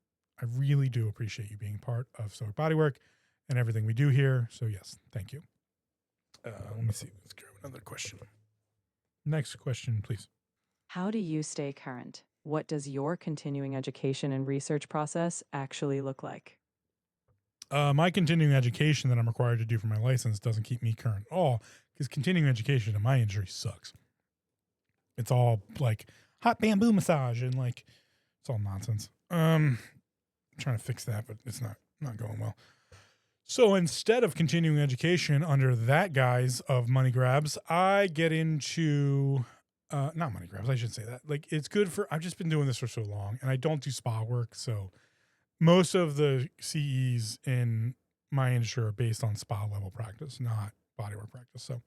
S2: I really do appreciate you being part of Stoic Bodywork and everything we do here. So yes, thank you. Let me see. Let's grab another question. Next question, please.
S3: How do you stay current? What does your continuing education and research process actually look like?
S2: My continuing education that I'm required to do for my license doesn't keep me current at all, because continuing education in my industry sucks. It's all like hot bamboo massage and like it's all nonsense. I'm trying to fix that, but it's not going well. So instead of continuing education under that guise of money grabs, I get into not money grabs. I should say that. Like it's good for. I've just been doing this for so long, and I don't do spa work, so most of the CEs in my industry are based on spa level practice, not bodywork practice. So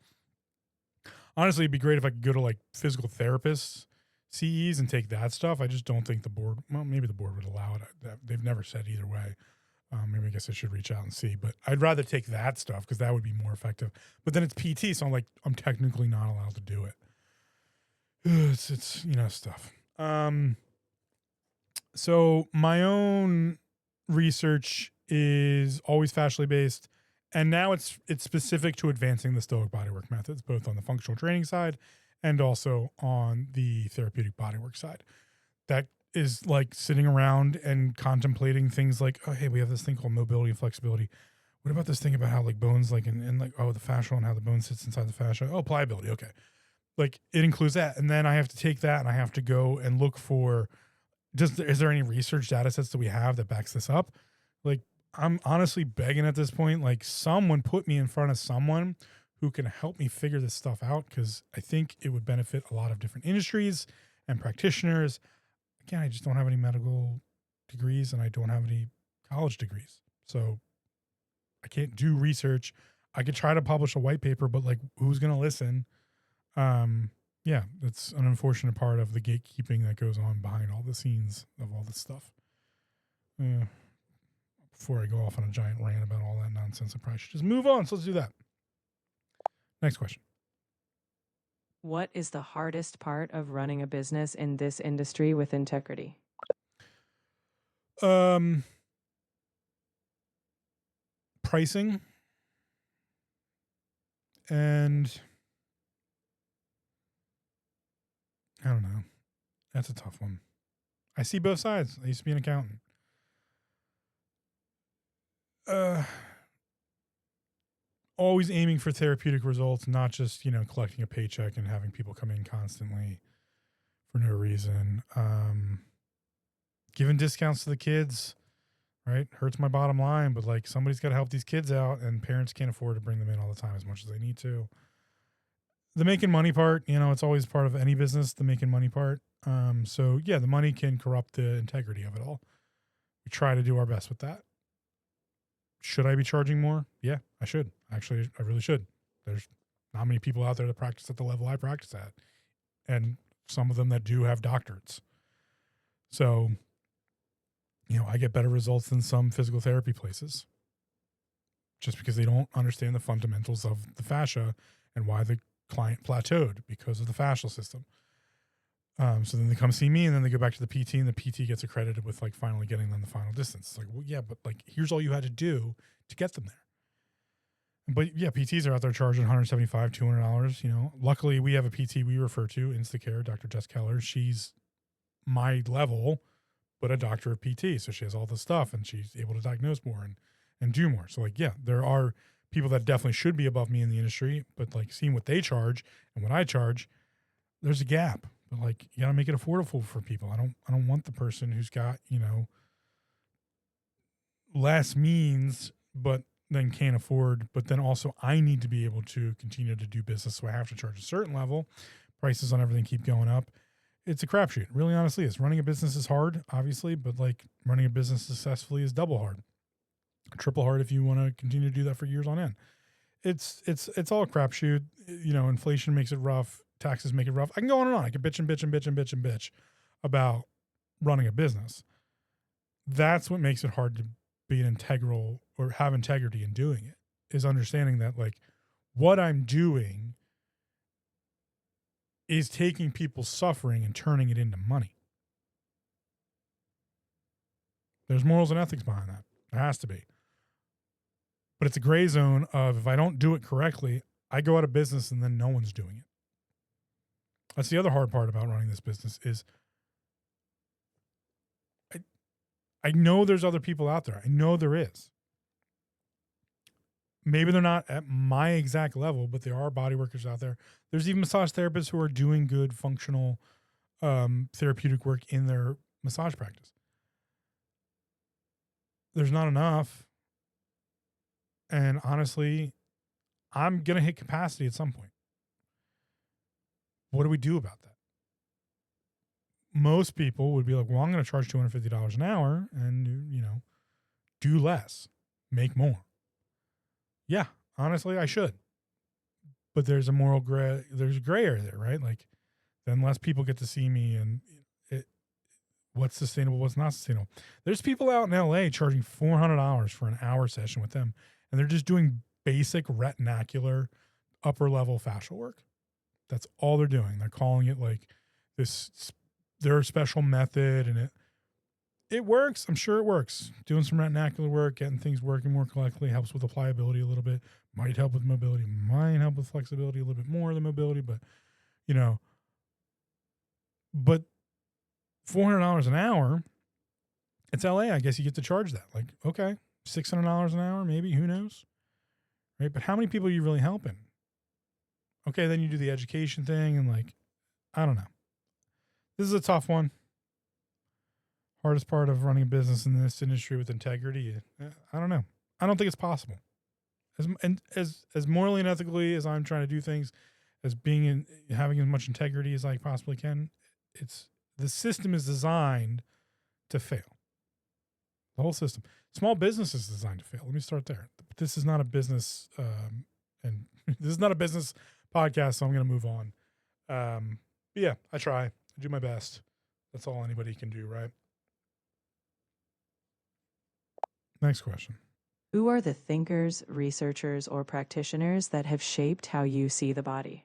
S2: honestly, it'd be great if I could go to like physical therapists, CEs, and take that stuff. I just don't think the board, well, maybe the board would allow it. They've never said either way. Maybe I guess I should reach out and see, but I'd rather take that stuff because that would be more effective. But then it's PT, so I'm technically not allowed to do it. It's stuff. So my own research is always fascially based, and now it's specific to advancing the Stoic Bodywork methods, both on the functional training side and also on the therapeutic bodywork side. That is like sitting around and contemplating things like, oh, hey, we have this thing called mobility and flexibility. What about this thing about how like bones, like, and like, oh, the fascia and how the bone sits inside the fascia? Oh, pliability. Okay. Like it includes that. And then I have to take that and I have to go and look for, is there any research data sets that we have that backs this up? Like, I'm honestly begging at this point, like someone put me in front of someone who can help me figure this stuff out, because I think it would benefit a lot of different industries and practitioners. Again, I just don't have any medical degrees and I don't have any college degrees. So I can't do research. I could try to publish a white paper, but like who's going to listen? Yeah, that's an unfortunate part of the gatekeeping that goes on behind all the scenes of all this stuff. Before I go off on a giant rant about all that nonsense, I probably should just move on. So let's do that. Next question.
S3: What is the hardest part of running a business in this industry with integrity?
S2: Pricing and I don't know. That's a tough one. I see both sides. I used to be an accountant. Always aiming for therapeutic results, not just, collecting a paycheck and having people come in constantly for no reason. Giving discounts to the kids, right? Hurts my bottom line, but like somebody's got to help these kids out and parents can't afford to bring them in all the time as much as they need to. The making money part, it's always part of any business, the making money part. So yeah, the money can corrupt the integrity of it all. We try to do our best with that. Should I be charging more? Yeah, I should. Actually, I really should. There's not many people out there that practice at the level I practice at, and some of them that do have doctorates. So, I get better results than some physical therapy places just because they don't understand the fundamentals of the fascia and why the client plateaued because of the fascial system. So then they come see me and then they go back to the PT and the PT gets accredited with like finally getting them the final distance. It's like, well, yeah, but like, here's all you had to do to get them there. But yeah, PTs are out there charging $175, $200. Luckily we have a PT we refer to, Instacare, Dr. Jess Keller. She's my level, but a doctor of PT. So she has all the stuff and she's able to diagnose more and do more. So like, yeah, there are people that definitely should be above me in the industry, but like seeing what they charge and what I charge, there's a gap. But like, you gotta make it affordable for people. I don't want the person who's got, less means, but then can't afford, but then also I need to be able to continue to do business. So I have to charge a certain level. Prices on everything keep going up. It's a crapshoot. Really, honestly, is running a business is hard, obviously, but like running a business successfully is double hard. Triple hard if you want to continue to do that for years on end. It's all a crapshoot. Inflation makes it rough. Taxes make it rough. I can go on and on. I can bitch and bitch and bitch and bitch and bitch about running a business. That's what makes it hard to be an integral or have integrity in doing it, is understanding that like what I'm doing is taking people's suffering and turning it into money. There's morals and ethics behind that. There has to be. But it's a gray zone of if I don't do it correctly, I go out of business and then no one's doing it. That's the other hard part about running this business is I know there's other people out there. I know there is. Maybe they're not at my exact level, but there are body workers out there. There's even massage therapists who are doing good functional therapeutic work in their massage practice. There's not enough. And honestly, I'm going to hit capacity at some point. What do we do about that? Most people would be like, well, I'm going to charge $250 an hour and, do less, make more. Yeah, honestly, I should. But there's a there's a gray area there, right? Like, then less people get to see me, and what's sustainable, what's not sustainable. There's people out in LA charging $400 for an hour session with them, and they're just doing basic retinacular upper level fascial work. That's all they're doing. They're calling it like their special method, and it works. I'm sure it works. Doing some retinacular work, getting things working more collectively helps with applicability a little bit. Might help with mobility, might help with flexibility a little bit more than mobility, but but $400 an hour, it's LA. I guess you get to charge that. Like, okay, $600 an hour, maybe, who knows? Right? But how many people are you really helping? Okay, then you do the education thing, and like, I don't know. This is a tough one. Hardest part of running a business in this industry with integrity. I don't know. I don't think it's possible. As morally and ethically as I'm trying to do things, as having as much integrity as I possibly can, the system is designed to fail. The whole system. Small business is designed to fail. Let me start there. This is not a business, and this is not a business podcast, so I'm going to move on. But yeah, I try. I do my best. That's all anybody can do, right? Next question.
S3: Who are the thinkers, researchers, or practitioners that have shaped how you see the body?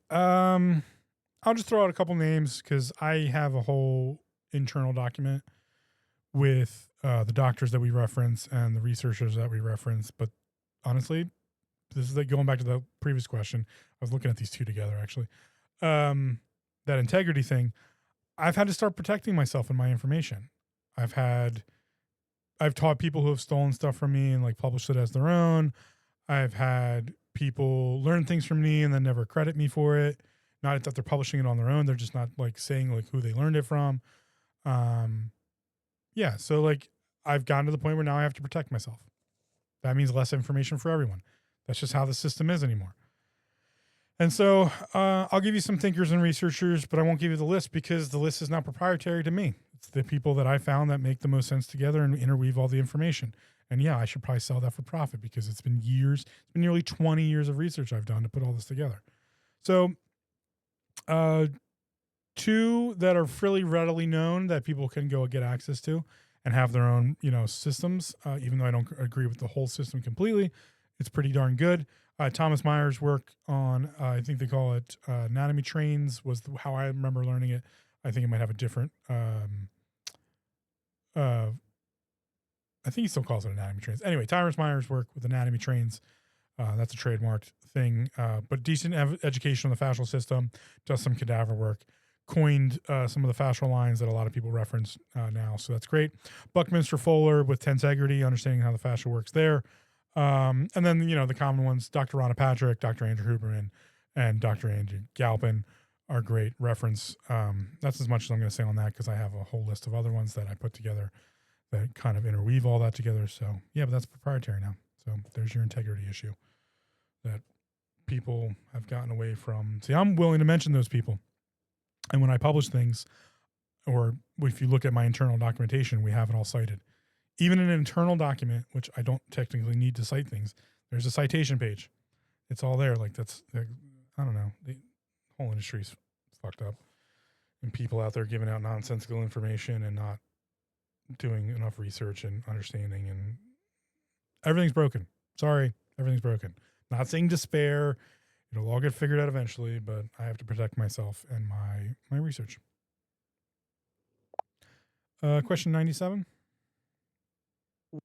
S2: I'll just throw out a couple names because I have a whole internal document with the doctors that we reference and the researchers that we reference. But honestly, this is like going back to the previous question. I was looking at these two together, actually. That integrity thing, I've had to start protecting myself and my information. I've taught people who have stolen stuff from me and like published it as their own. I've had people learn things from me and then never credit me for it. Not that they're publishing it on their own. They're just not like saying like who they learned it from. Yeah. So like I've gotten to the point where now I have to protect myself. That means less information for everyone. That's just how the system is anymore. And so I'll give you some thinkers and researchers, but I won't give you the list because the list is not proprietary to me. It's the people that I found that make the most sense together and interweave all the information. And yeah, I should probably sell that for profit because it's been nearly 20 years of research I've done to put all this together. So two that are fairly readily known that people can go get access to and have their own, systems, even though I don't agree with the whole system completely. It's pretty darn good. Thomas Meyer's work on, I think they call it anatomy trains was how I remember learning it. I think it might have a different, I think he still calls it anatomy trains. Anyway, Thomas Meyer's work with anatomy trains, that's a trademarked thing, but decent education on the fascial system, does some cadaver work, coined some of the fascial lines that a lot of people reference now. So that's great. Buckminster Fuller with tensegrity, understanding how the fascia works there. And then, the common ones, Dr. Ronna Patrick, Dr. Andrew Huberman, and Dr. Andrew Galpin are great reference. That's as much as I'm going to say on that because I have a whole list of other ones that I put together that kind of interweave all that together. So, yeah, but that's proprietary now. So there's your integrity issue that people have gotten away from. See, I'm willing to mention those people. And when I publish things, or if you look at my internal documentation, we have it all cited. Even in an internal document, which I don't technically need to cite things, there's a citation page. It's all there. Like I don't know. The whole industry's fucked up. And people out there giving out nonsensical information and not doing enough research and understanding, and everything's broken. Sorry, everything's broken. Not saying despair. It'll all get figured out eventually, but I have to protect myself and my research. Question 97.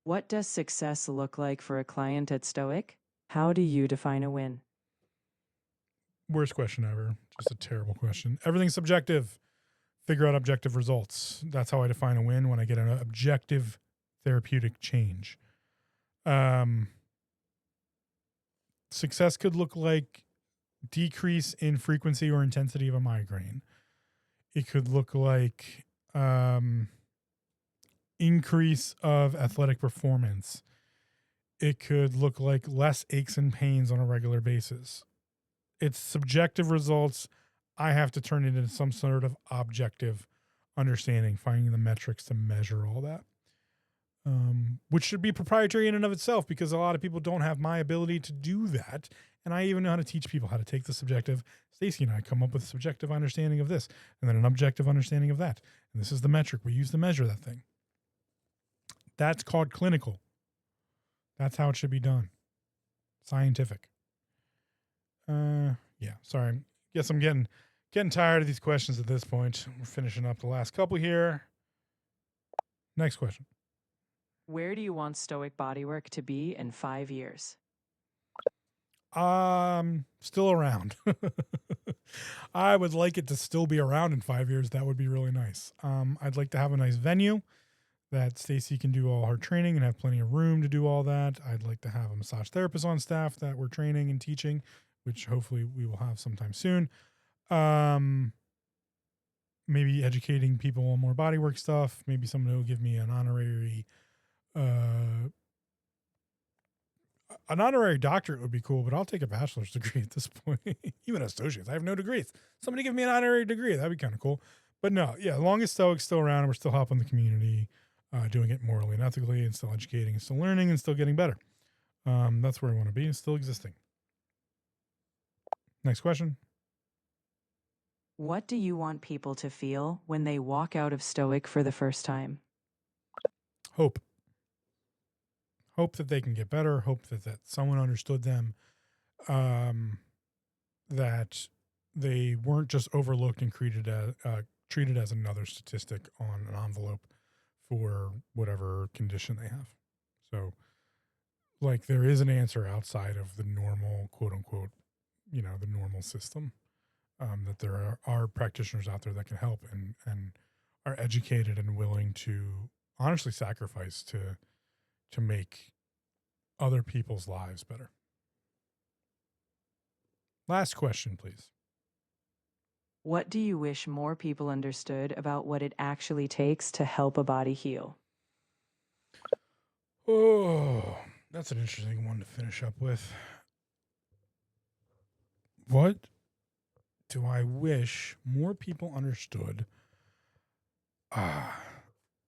S3: What does success look like for a client at Stoic? How do you define a win?
S2: Worst question ever. Just a terrible question. Everything's subjective. Figure out objective results. That's how I define a win when I get an objective therapeutic change. Success could look like decrease in frequency or intensity of a migraine. It could look like increase of athletic performance. It could look like less aches and pains on a regular basis. It's subjective results. I have to turn it into some sort of objective understanding, finding the metrics to measure all that, which should be proprietary in and of itself, because a lot of people don't have my ability to do that. And I even know how to teach people how to take the subjective. Stacy and I come up with a subjective understanding of this, and then an objective understanding of that. And this is the metric we use to measure that thing. That's called clinical. That's how it should be done. Scientific. Yeah, sorry. Guess I'm getting tired of these questions at this point. We're finishing up the last couple here. Next question.
S3: Where do you want Stoic Bodywork to be in 5 years?
S2: Still around. I would like it to still be around in 5 years. That would be really nice. I'd like to have a nice venue that Stacy can do all her training and have plenty of room to do all that. I'd like to have a massage therapist on staff that we're training and teaching, which hopefully we will have sometime soon. Maybe educating people on more bodywork stuff. Maybe someone will give me an honorary doctorate would be cool, but I'll take a bachelor's degree at this point. Even associates. I have no degrees. Somebody give me an honorary degree. That'd be kind of cool. But no, yeah, as long as Stoic's still around and we're still helping the community, doing it morally and ethically, and still educating and still learning and still getting better. That's where I want to be, and still existing. Next question.
S3: What do you want people to feel when they walk out of Stoic for the first time?
S2: Hope. Hope that they can get better. Hope that someone understood them. That they weren't just overlooked and treated as another statistic on an envelope for whatever condition they have. So, like, there is an answer outside of the normal, quote unquote, the normal system. That there are practitioners out there that can help and are educated and willing to honestly sacrifice to make other people's lives better. Last question, please.
S3: What do you wish more people understood about what it actually takes to help a body heal?
S2: Oh, that's an interesting one to finish up with. What do I wish more people understood? I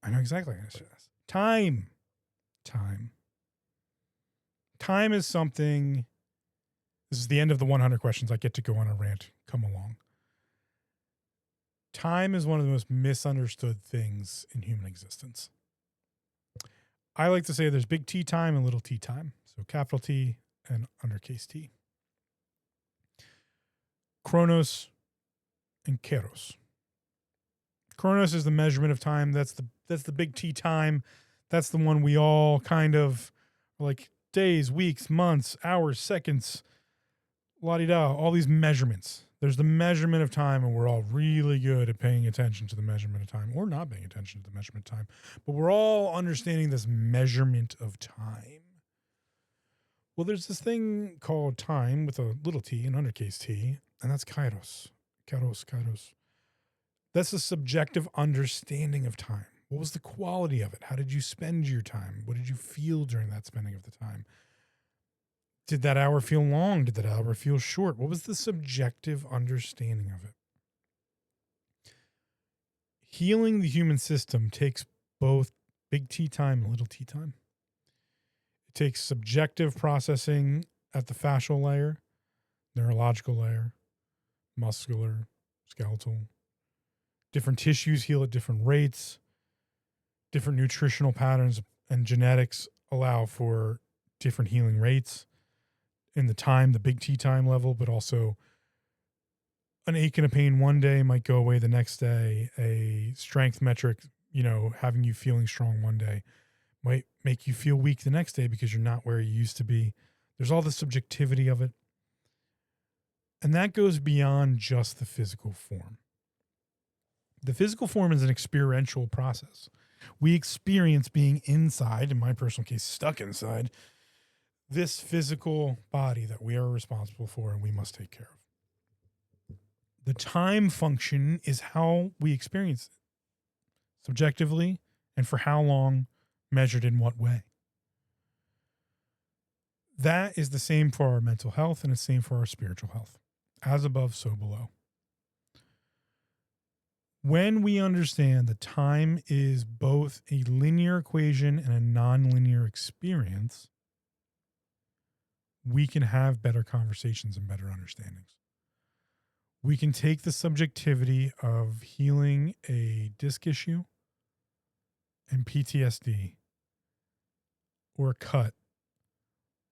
S2: know exactly what I should ask. Time. Time is something. This is the end of the 100 questions. I get to go on a rant. Come along. Time is one of the most misunderstood things in human existence. I like to say there's big T time and little t time. So capital T and undercase T. Chronos and Kairos. Chronos is the measurement of time. That's the big T time. That's the one we all kind of like days, weeks, months, hours, seconds, la-di-da, all these measurements. There's the measurement of time, and we're all really good at paying attention to the measurement of time, or not paying attention to the measurement of time. But we're all understanding this measurement of time. Well, there's this thing called time with a little t and undercase T, and that's kairos. Kairos. That's a subjective understanding of time. What was the quality of it? How did you spend your time? What did you feel during that spending of the time? Did that hour feel long? Did that hour feel short? What was the subjective understanding of it? Healing the human system takes both big T time and little t time. It takes subjective processing at the fascial layer, neurological layer, muscular, skeletal. Different tissues heal at different rates. Different nutritional patterns and genetics allow for different healing rates in the time, the big T time level, but also an ache and a pain one day might go away the next day. A strength metric, having you feeling strong one day might make you feel weak the next day because you're not where you used to be. There's all the subjectivity of it. And that goes beyond just the physical form. The physical form is an experiential process. We experience being inside, in my personal case, stuck inside this physical body that we are responsible for and we must take care of. The time function is how we experience it, subjectively, and for how long, measured in what way. That is the same for our mental health and the same for our spiritual health. As above, so below. When we understand that time is both a linear equation and a nonlinear experience, we can have better conversations and better understandings. We can take the subjectivity of healing a disc issue and PTSD, or a cut,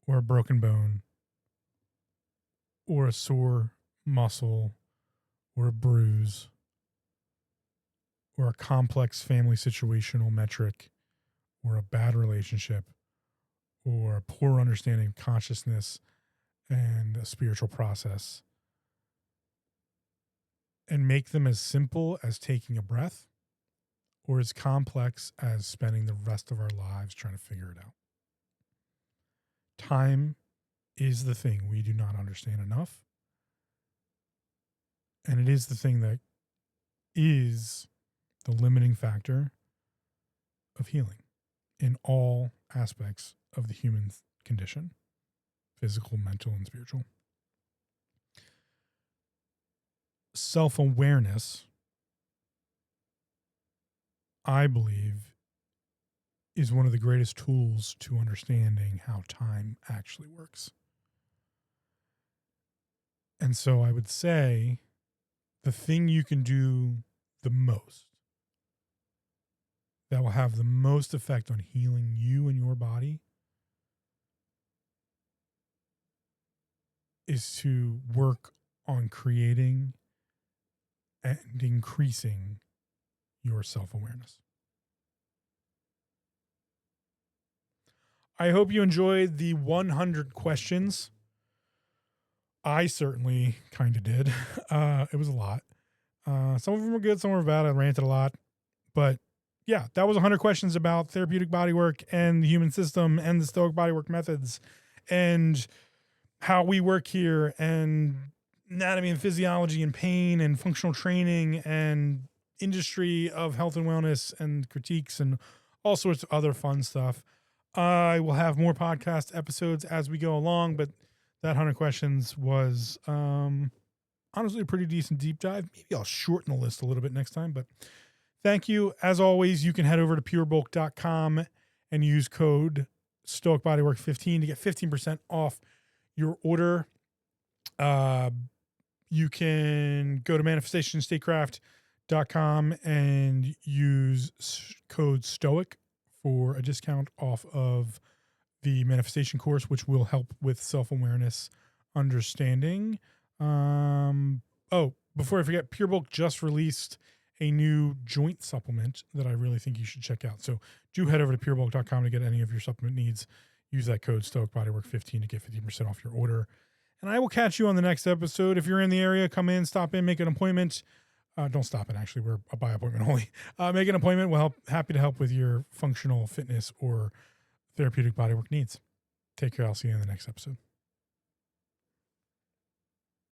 S2: or a broken bone, or a sore muscle, or a bruise, or a complex family situational metric, or a bad relationship, or a poor understanding of consciousness and a spiritual process, and make them as simple as taking a breath or as complex as spending the rest of our lives trying to figure it out. Time is the thing we do not understand enough, and it is the thing that is the limiting factor of healing in all aspects of the human condition, physical, mental, and spiritual. Self-awareness, I believe, is one of the greatest tools to understanding how time actually works. And so I would say the thing you can do the most that will have the most effect on healing you and your body is to work on creating and increasing your self-awareness. I hope you enjoyed the 100 questions. I certainly kind of did. It was a lot. Some of them were good, some were bad. I ranted a lot. But yeah, that was 100 questions about therapeutic bodywork and the human system and the Stoic Bodywork methods and how we work here and anatomy and physiology and pain and functional training and industry of health and wellness and critiques and all sorts of other fun stuff. I will have more podcast episodes as we go along, but that 100 questions was honestly a pretty decent deep dive. Maybe I'll shorten the list a little bit next time, but thank you. As always, you can head over to purebulk.com and use code Stoic Bodywork 15 to get 15% off your order. You can go to manifestationstatecraft.com and use code STOIC for a discount off of the manifestation course, which will help with self-awareness understanding. Before I forget, PureBulk just released a new joint supplement that I really think you should check out. So do head over to purebulk.com to get any of your supplement needs. Use that code Stoic Bodywork 15 to get 15% off your order. And I will catch you on the next episode. If you're in the area, come in, stop in, make an appointment. Don't stop in, actually. We're a by appointment only. Make an appointment. We'll happy to help with your functional fitness or therapeutic bodywork needs. Take care. I'll see you in the next episode.